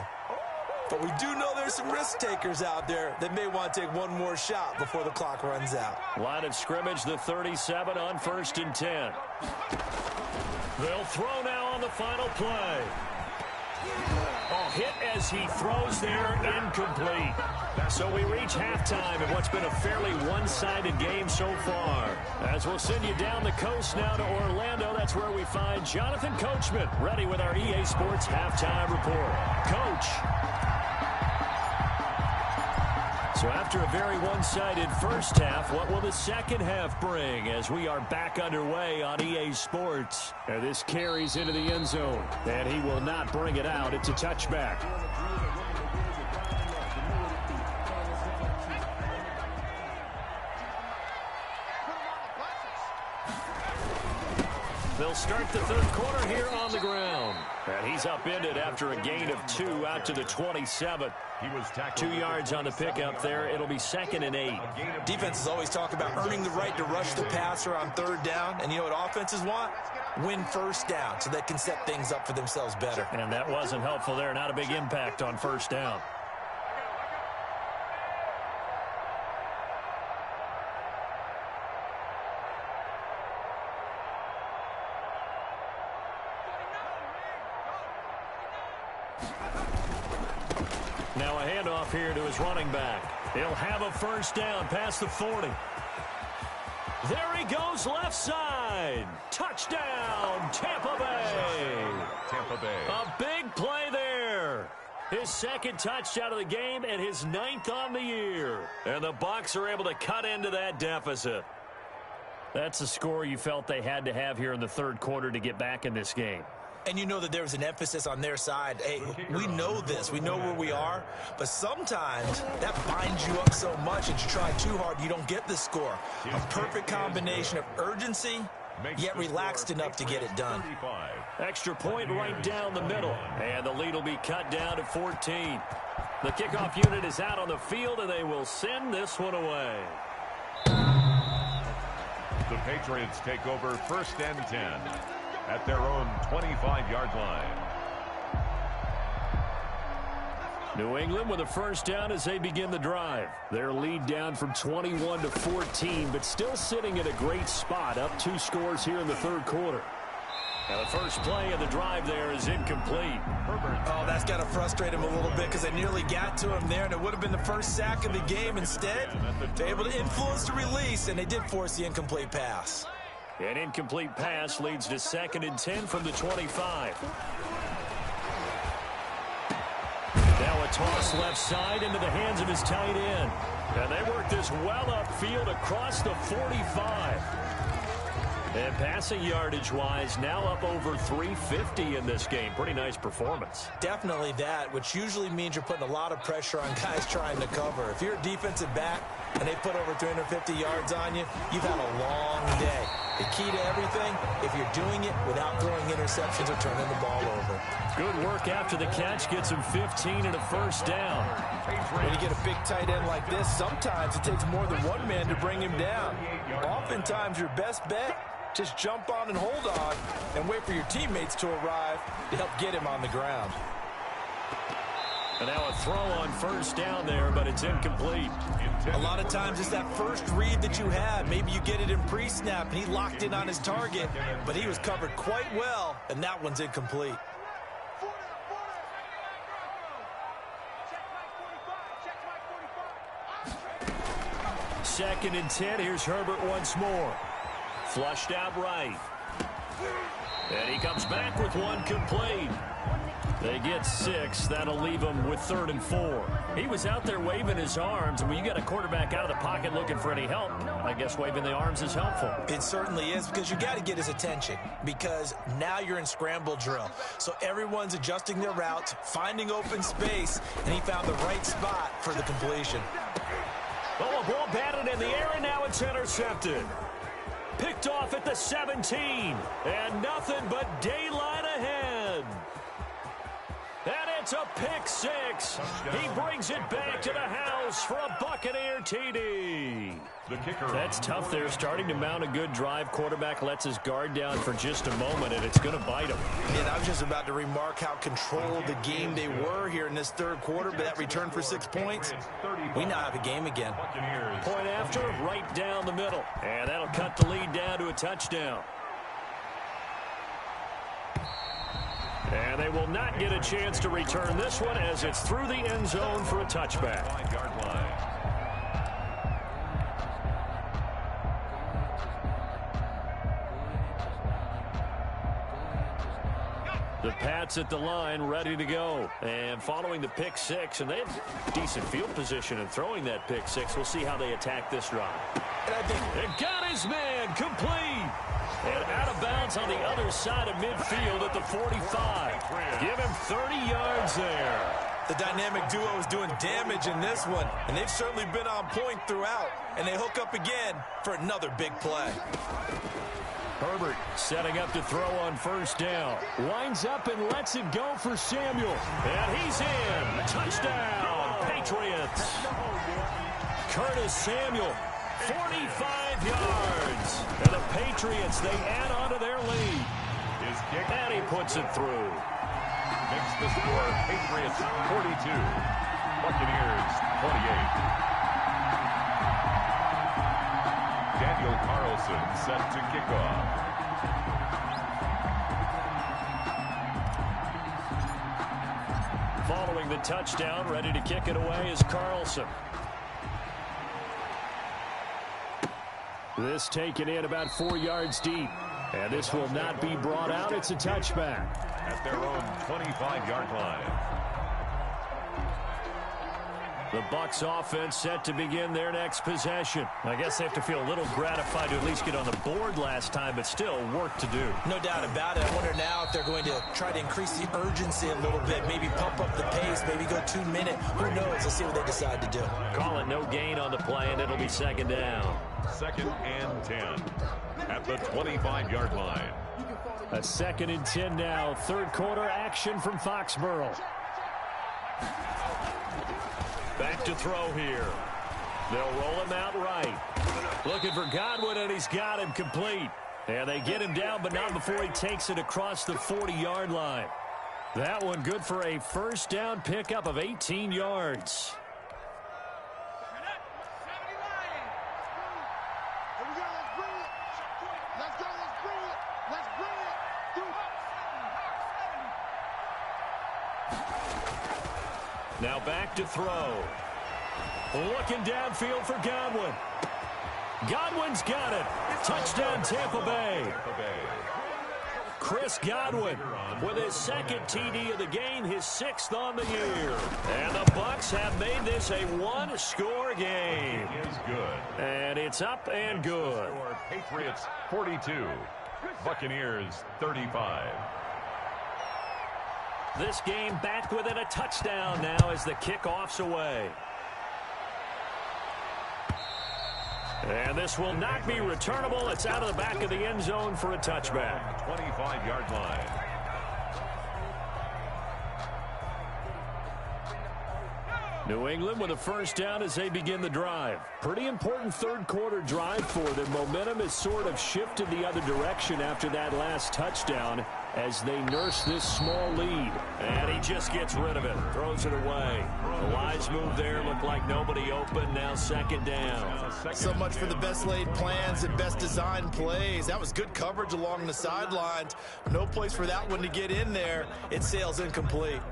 But we do know there's some risk takers out there that may want to take one more shot before the clock runs out. Line of scrimmage, the 37 on 1st and 10. They'll throw now on the final play. Oh, hit as he throws there, incomplete. So we reach halftime in what's been a fairly one-sided game so far. As we'll send you down the coast now to Orlando, that's where we find Jonathan Coachman, ready with our EA Sports Halftime Report. Coach. So after a very one-sided first half, what will the second half bring as we are back underway on EA Sports? And this carries into the end zone, and he will not bring it out. It's a touchback. They'll start the third quarter here on the ground. And he's upended after a gain of 2 out to the 27. He was 2 yards on the pickup there. It'll be 2nd and 8. Defenses always talk about earning the right to rush the passer on third down. And you know what offenses want? Win first down so they can set things up for themselves better. And that wasn't helpful there. Not a big impact on first down. Now a handoff here to his running back. He'll have a first down past the 40. There he goes, left side. Touchdown, Tampa Bay. Tampa Bay. A big play there. His second touchdown of the game and his 9th on the year. And the Bucs are able to cut into that deficit. That's a score you felt they had to have here in the third quarter to get back in this game. And you know that there was an emphasis on their side. Hey, we know this. We know where we are. But sometimes that binds you up so much that you try too hard, you don't get the score. A perfect combination of urgency, yet relaxed enough to get it done. Extra point right down the middle. And the lead will be cut down to 14. The kickoff unit is out on the field, and they will send this one away. The Patriots take over 1st and 10 at their own 25-yard line. New England with a first down as they begin the drive. Their lead down from 21 to 14, but still sitting in a great spot, up 2 scores here in the third quarter. Now the first play of the drive there is incomplete. Oh, that's got to frustrate him a little bit because they nearly got to him there, and it would have been the first sack of the game. Instead, they're able to influence the release, and they did force the incomplete pass. An incomplete pass leads to 2nd and 10 from the 25. Now a toss left side into the hands of his tight end. And they work this well upfield across the 45. And passing yardage-wise, now up over 350 in this game. Pretty nice performance. Definitely that, which usually means you're putting a lot of pressure on guys trying to cover. If you're a defensive back and they put over 350 yards on you, you've had a long day. The key to everything, if you're doing it without throwing interceptions or turning the ball over. Good work after the catch gets him 15 and a first down. When you get a big tight end like this, sometimes it takes more than one man to bring him down. Oftentimes, your best bet, just jump on and hold on and wait for your teammates to arrive to help get him on the ground. And now a throw on first down there, but it's incomplete. A lot of times it's that first read that you have. Maybe you get it in pre-snap and he locked in on his target, but he was covered quite well, and that one's incomplete. Second and 10. Here's Herbert once more. Flushed out right. And he comes back with one complete. They get 6. That'll leave him with 3rd and 4. He was out there waving his arms, and when you got a quarterback out of the pocket looking for any help, I guess waving the arms is helpful. It certainly is, because you got to get his attention, because now you're in scramble drill. So everyone's adjusting their routes, finding open space, and he found the right spot for the completion. Oh, a ball batted in the air, and now it's intercepted. Picked off at the 17, and nothing but daylight ahead. And it's a pick 6. He brings it back to the house for a Buccaneer TD. The kicker. That's tough there, starting to mount a good drive. Quarterback lets his guard down for just a moment, and it's going to bite him. And I was just about to remark how controlled the game they were here in this third quarter, but that return for 6 points, we now have a game again. Point after, right down the middle. And that'll cut the lead down to a touchdown. And they will not get a chance to return this one as it's through the end zone for a touchback. 5-yard line. The Pats at the line, ready to go. And following the pick 6, and they have decent field position in throwing that pick 6. We'll see how they attack this drive. And got his man, complete. And out of bounds on the other side of midfield at the 45. Give him 30 yards there. The dynamic duo is doing damage in this one, and they've certainly been on point throughout. And they hook up again for another big play. Herbert setting up to throw on first down. Winds up and lets it go for Samuel. And he's in. Touchdown, Patriots. Curtis Samuel, 45 yards. And the Patriots, they add on to their lead. His kick. And he puts it through. Makes the score Patriots 42. Buccaneers 28. Daniel Carlson set to kick off. Following the touchdown, ready to kick it away is Carlson. This taken in about 4 yards deep. And this will not be brought out. It's a touchback. At their own 25-yard line. The Bucs offense set to begin their next possession. I guess they have to feel a little gratified to at least get on the board last time, but still work to do. No doubt about it. I wonder now if they're going to try to increase the urgency a little bit, maybe pump up the pace, maybe go 2 minute. Who knows? Let's see what they decide to do. Call it no gain on the play, and it'll be second down. 2nd and 10 at the 25-yard line. A 2nd and 10 now. Third quarter action from Foxborough. Back to throw here. They'll roll him out right. Looking for Godwin, and he's got him complete. And they get him down, but not before he takes it across the 40-yard line. That one good for a first down pickup of 18 yards. Now back to throw. Looking downfield for Godwin. Godwin's got it. Touchdown, Tampa Bay. Chris Godwin with his 2nd TD of the game, his 6th on the year. And the Bucs have made this a one-score game. It is good. And it's up and good. Score, Patriots 42, Buccaneers 35. This game back within a touchdown now as the kickoff's away. And this will not be returnable. It's out of the back of the end zone for a touchback. 25-yard line. New England with a first down as they begin the drive. Pretty important third quarter drive for them. Momentum has sort of shifted the other direction after that last touchdown as they nurse this small lead. And he just gets rid of it. Throws it away. The wise move there. Looked like nobody open. Now second down. So much for the best laid plans and best designed plays. That was good coverage along the sidelines. No place for that one to get in there. It sails incomplete.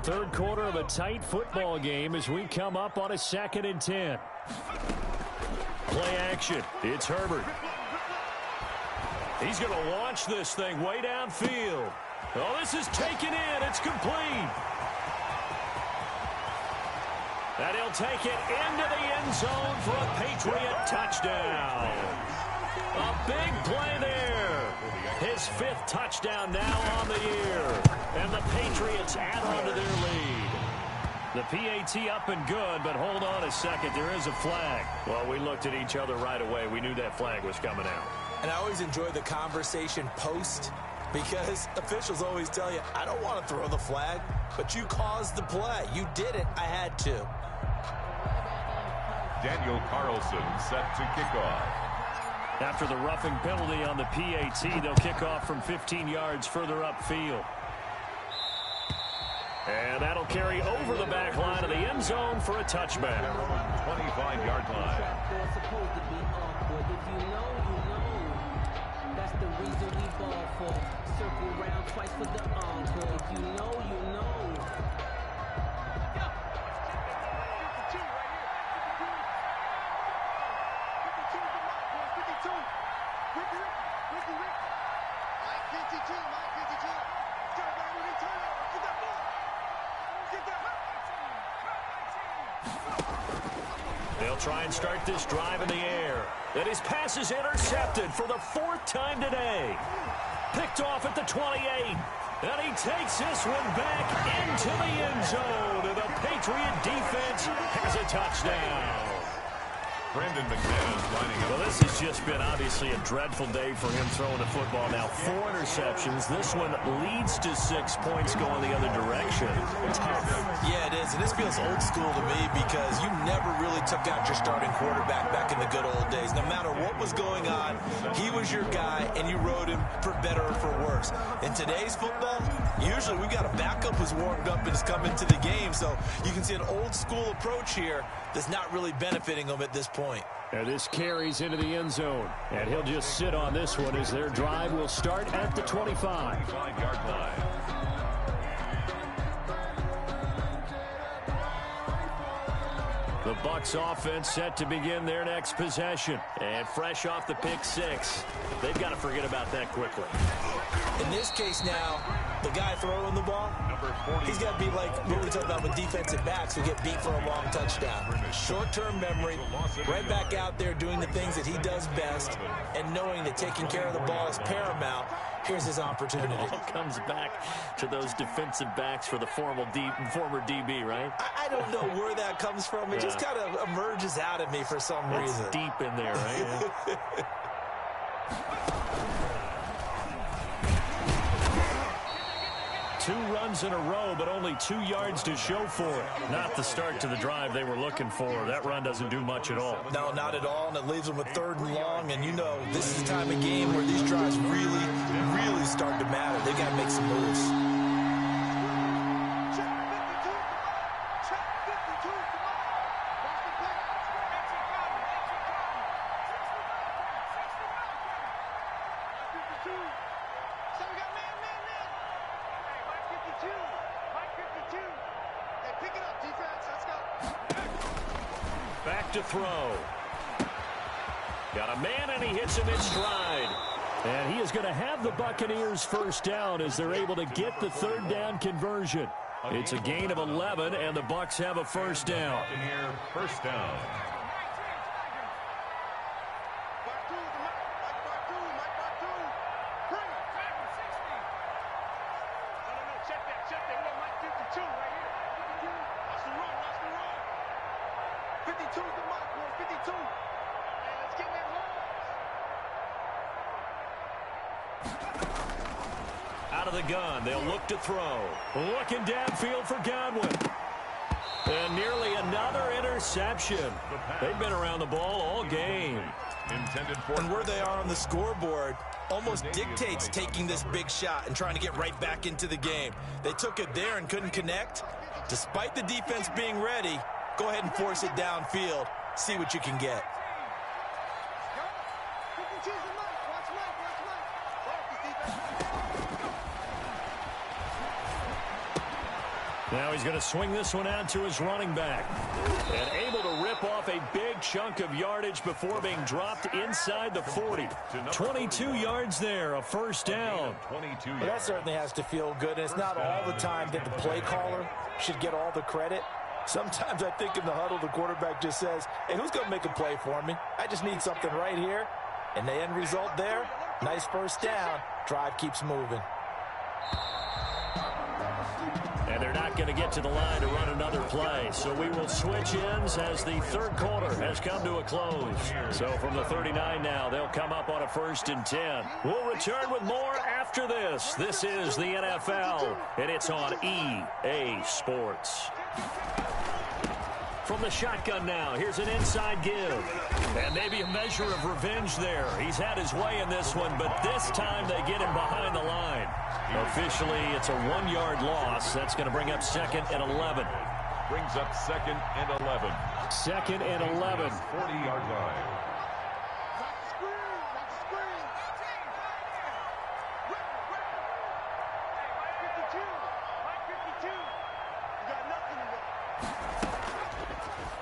Third quarter of a tight football game as we come up on a 2nd and 10. Play action. It's Herbert. He's going to launch this thing way downfield. Oh, this is taken in. It's complete. And he'll take it into the end zone for a Patriot touchdown. A big play there. His 5th touchdown now on the year. And the Patriots add on to their lead. The PAT up and good, but hold on a second. There is a flag. Well, we looked at each other right away. We knew that flag was coming out. And I always enjoy the conversation post because officials always tell you, I don't want to throw the flag, but you caused the play. You did it. I had to. Daniel Carlson set to kick off. After the roughing penalty on the PAT, they'll kick off from 15 yards further upfield. And that'll carry over the back line of the end zone for a touchback. 25-yard line. They're supposed to be awkward. If you know, you know. That's the reason we ball for. Circle around twice for the encore. If you know, you know. They'll try and start this drive in the air. And his pass is intercepted for the 4th time today. Picked off at the 28. And he takes this one back into the end zone. And the Patriot defense has a touchdown. Brandon McManus lining up. Well, this has just been obviously a dreadful day for him throwing the football. Now 4 interceptions. This one leads to 6 points going the other direction. Tough. Yeah, it is. And this feels old school to me because you never really took out your starting quarterback back in the good old days. No matter what was going on, he was your guy, and you rode him for better or for worse. In today's football, usually we've got a backup who's warmed up and is coming to the game. So you can see an old school approach here that's not really benefiting them at this point. And this carries into the end zone. And he'll just sit on this one as their drive will start at the 25. 25-yard line. The Bucs offense set to begin their next possession. And fresh off the pick six, they've got to forget about that quickly. In this case now, the guy throwing the ball, he's got to be like what we talked about with defensive backs who get beat for a long touchdown. Short-term memory, right back out there doing the things that he does best, and knowing that taking care of the ball is paramount. Here's his opportunity. It all comes back to those defensive backs for the former DB, right? I don't know where that comes from. It just kind of emerges out of me for some reason. It's deep in there, right? Yeah. Two runs in a row, but only 2 yards to show for it. Not the start to the drive they were looking for. That run doesn't do much at all. No, not at all, and it leaves them with 3rd and long. And you know, this is the time of game where these drives really, really start to matter. They got to make some moves. Back to throw. Got a man, and he hits him in stride. And he is going to have the Buccaneers first down as they're able to get the 3rd down conversion. It's a gain of 11, and the Bucs have a first down. Buccaneer first down. Out of the gun, they'll look to throw. Looking downfield for Godwin. And nearly another interception. They've been around the ball all game. And where they are on the scoreboard almost dictates taking this big shot and trying to get right back into the game. They took it there and couldn't connect. Despite the defense being ready, go ahead and force it downfield. See what you can get. Now he's going to swing this one out to his running back. And able to rip off a big chunk of yardage before being dropped inside the 40. 22 yards there, a first down. Well, that certainly has to feel good. And it's not all the time that the play caller should get all the credit. Sometimes I think in the huddle, the quarterback just says, hey, who's going to make a play for me? I just need something right here. And the end result there, nice first down. Drive keeps moving. And they're not going to get to the line to run another play. So we will switch ends as the 3rd quarter has come to a close. So from the 39 now, they'll come up on a 1st and 10. We'll return with more after this. This is the NFL, and it's on EA Sports. From the shotgun now, here's an inside give. And maybe a measure of revenge there. He's had his way in this one, but this time they get him behind the line. Officially, it's a 1-yard loss. That's going to bring up 2nd and 11. Brings up 2nd and 11. 2nd and 11. 40-yard line.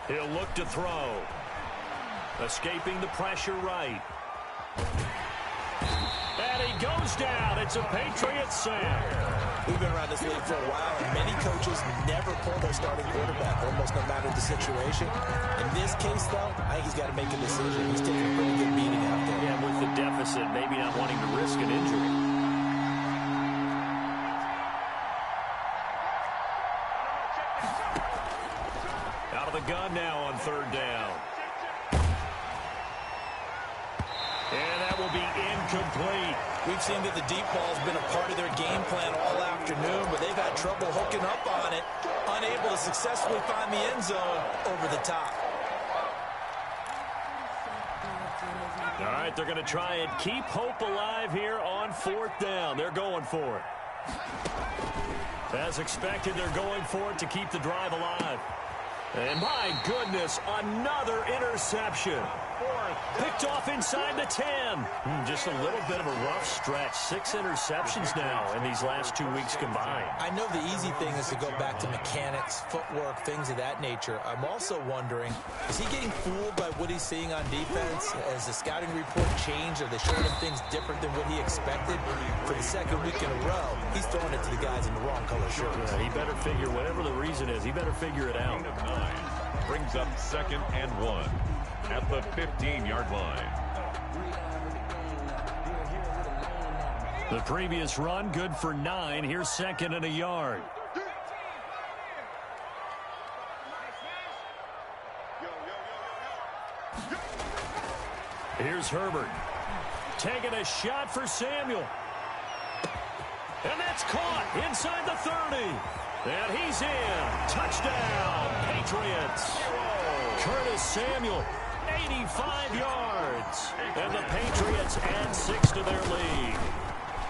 He'll look to throw. Escaping the pressure right. And he goes down. It's a Patriots sack. We've been around this league for a while, and many coaches never pull their starting quarterback, almost no matter the situation. In this case, though, I think he's got to make a decision. He's taking a pretty good beating out there. Yeah, with the deficit, maybe not wanting to risk an injury. Out of the gun now on 3rd down. And that will be incomplete. We've seen that the deep ball's been a part of their game plan all afternoon, but they've had trouble hooking up on it, unable to successfully find the end zone over the top. All right, they're going to try and keep hope alive here on 4th down. They're going for it. As expected, they're going for it to keep the drive alive. And my goodness, another interception. Picked off inside the 10. Just a little bit of a rough stretch. 6 interceptions now in these last 2 weeks combined. I know the easy thing is to go back to mechanics, footwork, things of that nature. I'm also wondering, is he getting fooled by what he's seeing on defense? Has the scouting report changed? Are they showing him things different than what he expected? For the second week in a row, he's throwing it to the guys in the wrong color shirts. Yeah, he better figure, whatever the reason is, he better figure it out. 9 brings up 2nd and 1 at the 15-yard line. The previous run, good for 9. Here's 2nd and a yard. Here's Herbert. Taking a shot for Samuel. And that's caught inside the 30. And he's in. Touchdown, Patriots. Curtis Samuel, 85 yards. And the Patriots add 6 to their lead.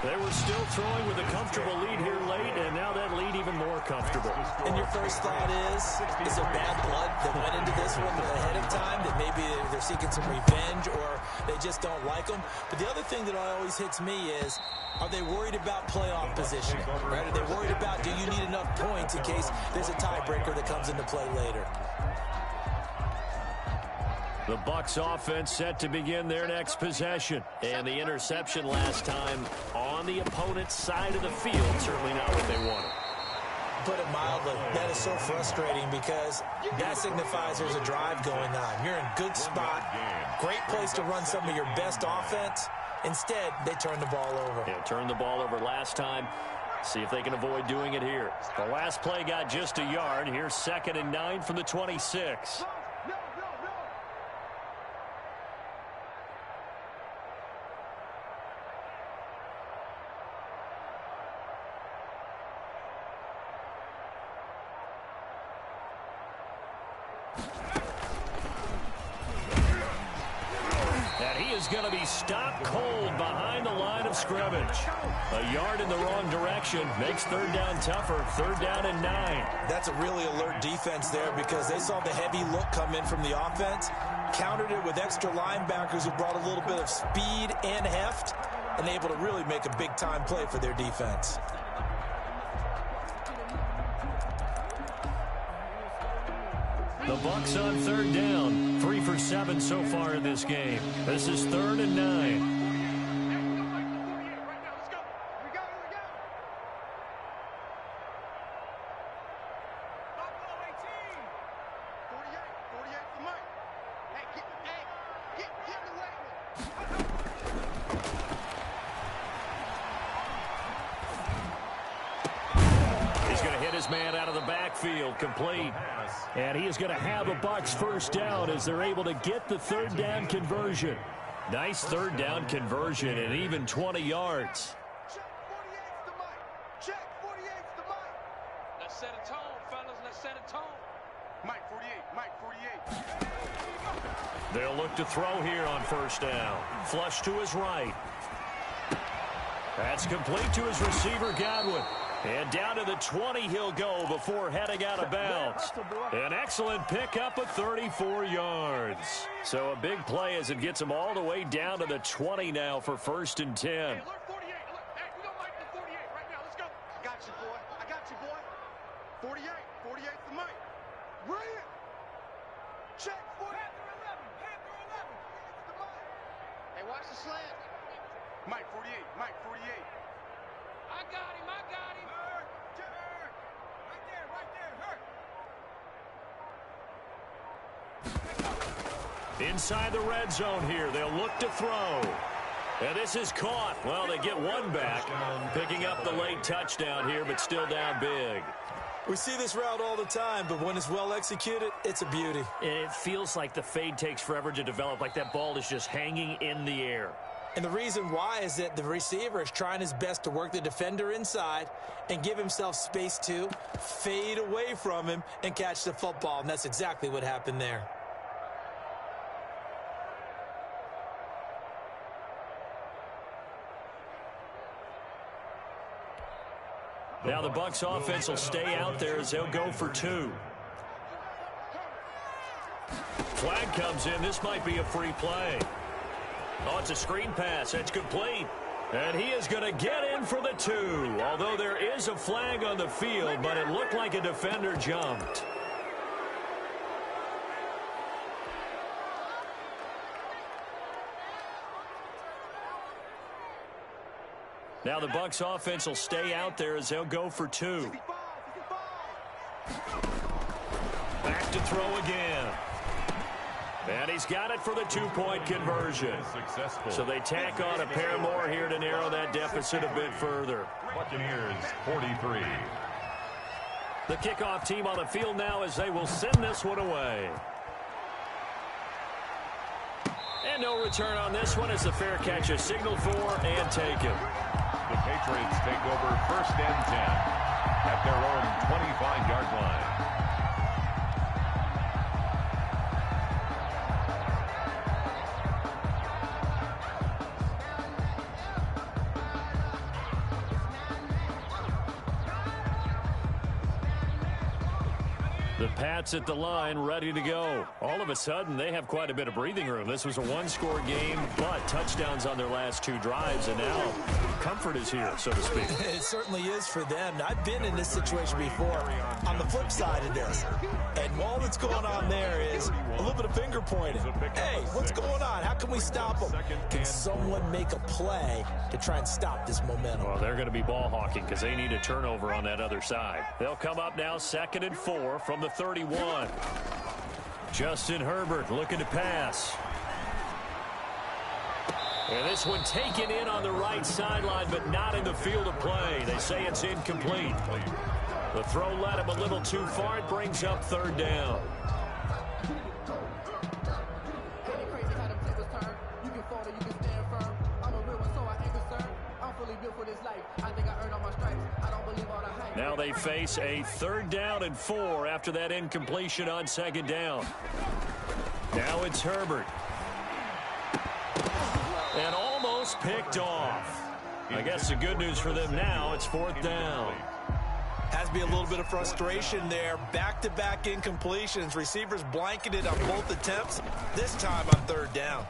They were still throwing with a comfortable lead here late, and now that lead even more comfortable. And your first thought is there bad blood that went into this one ahead of time, that maybe they're seeking some revenge or they just don't like them? But the other thing that always hits me is, are they worried about playoff positioning? Right? Are they worried about, do you need enough points in case there's a tiebreaker that comes into play later? The Bucs offense set to begin their next possession. And the interception last time on the opponent's side of the field, certainly not what they wanted. Put it mildly, that is so frustrating because that signifies there's a drive going on. You're in good spot, great place to run some of your best offense. Instead, they turn the ball over. Yeah, turned the ball over last time. See if they can avoid doing it here. The last play got just a yard. Here's 2nd and 9 from the 26. Going to be stopped cold behind the line of scrimmage. A yard in the wrong direction makes 3rd down tougher. 3rd down and 9. That's a really alert defense there because they saw the heavy look come in from the offense, countered it with extra linebackers who brought a little bit of speed and heft, and able to really make a big-time play for their defense. The Bucs on 3rd down. 3 for 7 so far in this game. This is 3rd and 9. Man out of the backfield, complete. And he is going to have a Bucs first down as they're able to get the 3rd down conversion. Nice 3rd down conversion and even 20 yards. Check 48's the mic. Check 48's the mic. Let's set a tone, fellas. Let's set a tone. Mike 48, Mike 48. They'll look to throw here on 1st down. Flush to his right. That's complete to his receiver, Godwin. And down to the 20 he'll go before heading out of bounds. An excellent pickup of 34 yards. So a big play as it gets him all the way down to the 20 now for 1st and 10. Hey, alert 48. Alert. Hey, we don't like the 48 right now. Let's go. I got you, boy. I got you, boy. 48. 48's the mic. Ryan. Check 48. Panther 11. Panther 11. It's the mic. Hey, watch the slant. Mike 48. Mike 48. I got him. I got him. Hurt. Right there. Right there. Hurt. Inside the red zone here. They'll look to throw. And this is caught. Well, they get one back. Picking up the late touchdown here, but still down big. We see this route all the time, but when it's well executed, it's a beauty. It feels like the fade takes forever to develop, like that ball is just hanging in the air. And the reason why is that the receiver is trying his best to work the defender inside and give himself space to fade away from him and catch the football. And that's exactly what happened there. Now the Bucs offense will stay out there as they'll go for 2. Flag comes in. This might be a free play. Oh, it's a screen pass. It's complete. And he is going to get in for the 2. Although there is a flag on the field, but it looked like a defender jumped. Now the Bucs offense will stay out there as they'll go for 2. Back to throw again. And he's got it for the 2-point conversion. So they tack on a pair more here to narrow that deficit a bit further. Buccaneers 43. The kickoff team on the field now as they will send this one away. And no return on this one as the fair catch is signaled for and taken. The Patriots take over 1st and 10 at their own 25-yard line. The Pats at the line, ready to go. All of a sudden, they have quite a bit of breathing room. This was a one-score game, but touchdowns on their last 2 drives, and now comfort is here, so to speak. It certainly is for them. I've been in this situation before on the flip side of this. And all that's going on there is a little bit of finger pointing. Hey, what's going on? How can we stop them? Can someone make a play to try and stop this momentum? Well, they're going to be ball hawking because they need a turnover on that other side. They'll come up now 2nd and 4 from the 31. Justin Herbert looking to pass. And this one taken in on the right sideline, but not in the field of play. They say it's incomplete. The throw led him a little too far. It brings up 3rd down. Now they face a 3rd down and 4 after that incompletion on 2nd down. Now it's Herbert. And almost picked off. I guess the good news for them now, it's 4th down. Has to be a little bit of frustration there. Back-to-back incompletions. Receivers blanketed on both attempts, this time on 3rd down.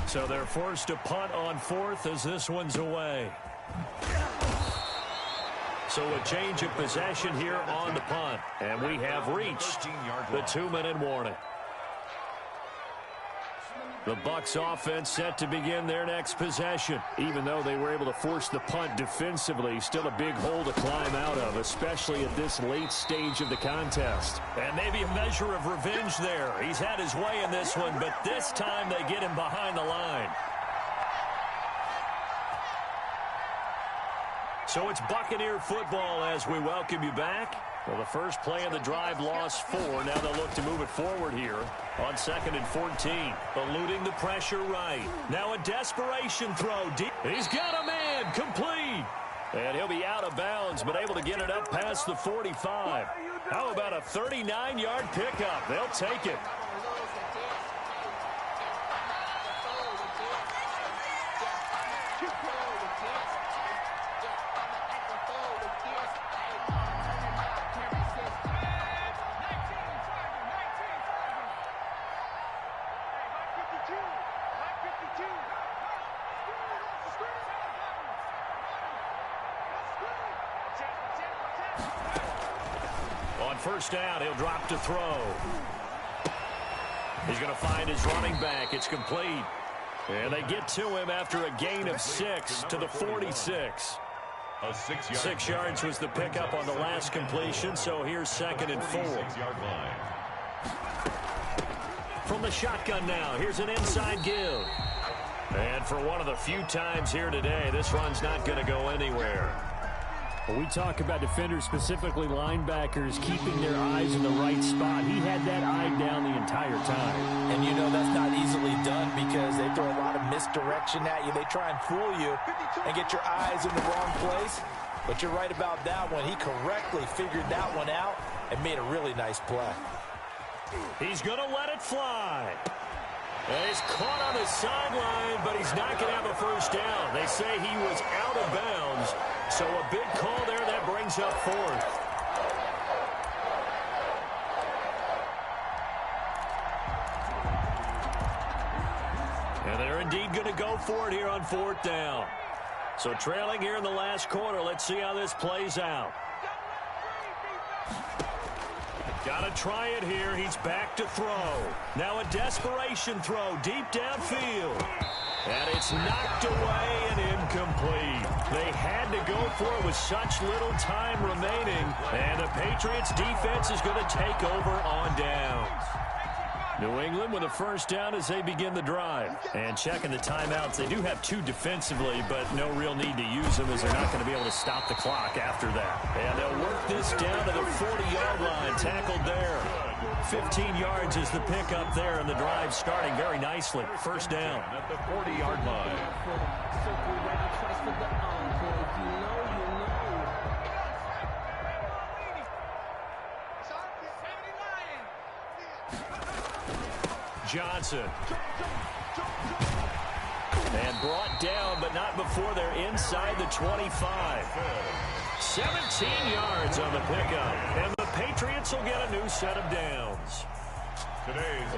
So they're forced to punt on 4th as this one's away. So a change of possession here on the punt. And we have reached the 2-minute warning. The Bucs offense set to begin their next possession. Even though they were able to force the punt defensively, still a big hole to climb out of, especially at this late stage of the contest. And maybe a measure of revenge there. He's had his way in this one, but this time they get him behind the line. So it's Buccaneer football as we welcome you back. Well, the first play of the drive lost 4. Now they'll look to move it forward here on 2nd and 14. Eluding the pressure right. Now a desperation throw deep. He's got a man complete. And he'll be out of bounds, but able to get it up past the 45. How about a 39-yard pickup? They'll take it. First down, he'll drop to throw. He's going to find his running back. It's complete. And they get to him after a gain of 6 to the 46. 6 yards was the pickup on the last completion, so here's 2nd and 4. From the shotgun now, here's an inside give. And for one of the few times here today, this run's not going to go anywhere. When we talk about defenders, specifically linebackers, keeping their eyes in the right spot, he had that eye down the entire time. And you know that's not easily done because they throw a lot of misdirection at you. They try and fool you and get your eyes in the wrong place. But you're right about that one. He correctly figured that one out and made a really nice play. He's going to let it fly. And he's caught on the sideline, but he's not going to have a first down. They say he was out of bounds. So a big call there that brings up 4th. And they're indeed going to go for it here on 4th down. So trailing here in the last quarter. Let's see how this plays out. Got to try it here. He's back to throw. Now a desperation throw deep downfield. And it's knocked away and incomplete. They had to go for it with such little time remaining. And the Patriots defense is going to take over on downs. New England with a first down as they begin the drive. And checking the timeouts, they do have 2 defensively, but no real need to use them as they're not going to be able to stop the clock after that. And they'll work this down to the 40-yard line, tackled there. 15 yards is the pickup there, and the drive starting very nicely. First down. At the 40-yard line. Johnson. And brought down, but not before they're inside the 25. 17 yards on the pickup. And the Patriots will get a new set of downs.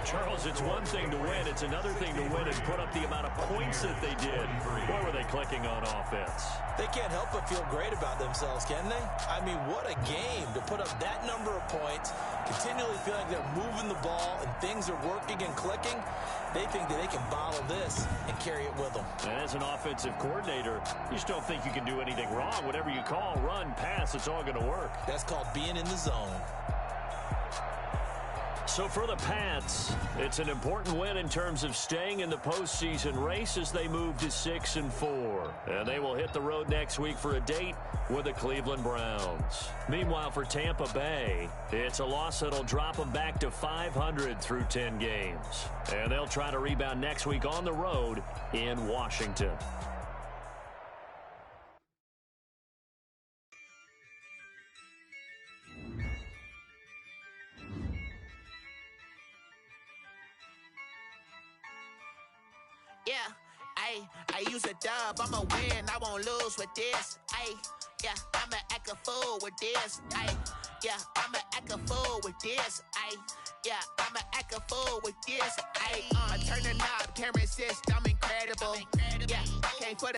Charles, it's one thing to win. It's another thing to win and put up the amount of points that they did. What were they clicking on offense? They can't help but feel great about themselves, can they? I mean, what a game to put up that number of points, continually feel like they're moving the ball and things are working and clicking. They think that they can bottle this and carry it with them. And as an offensive coordinator, you just don't think you can do anything wrong. Whatever you call, run, pass, it's all going to work. That's called being in the zone. So for the Pats, it's an important win in terms of staying in the postseason race as they move to 6-4. And they will hit the road next week for a date with the Cleveland Browns. Meanwhile, for Tampa Bay, it's a loss that'll drop them back to 500 through 10 games. And they'll try to rebound next week on the road in Washington. Yeah, I use a dub, I'ma win, I won't lose with this. Yeah, I'ma act a fool with this. Yeah, I'ma act a fool with this. Yeah, I'ma act a fool with this. I turn the knob, can't resist, I'm incredible. Yeah, can't put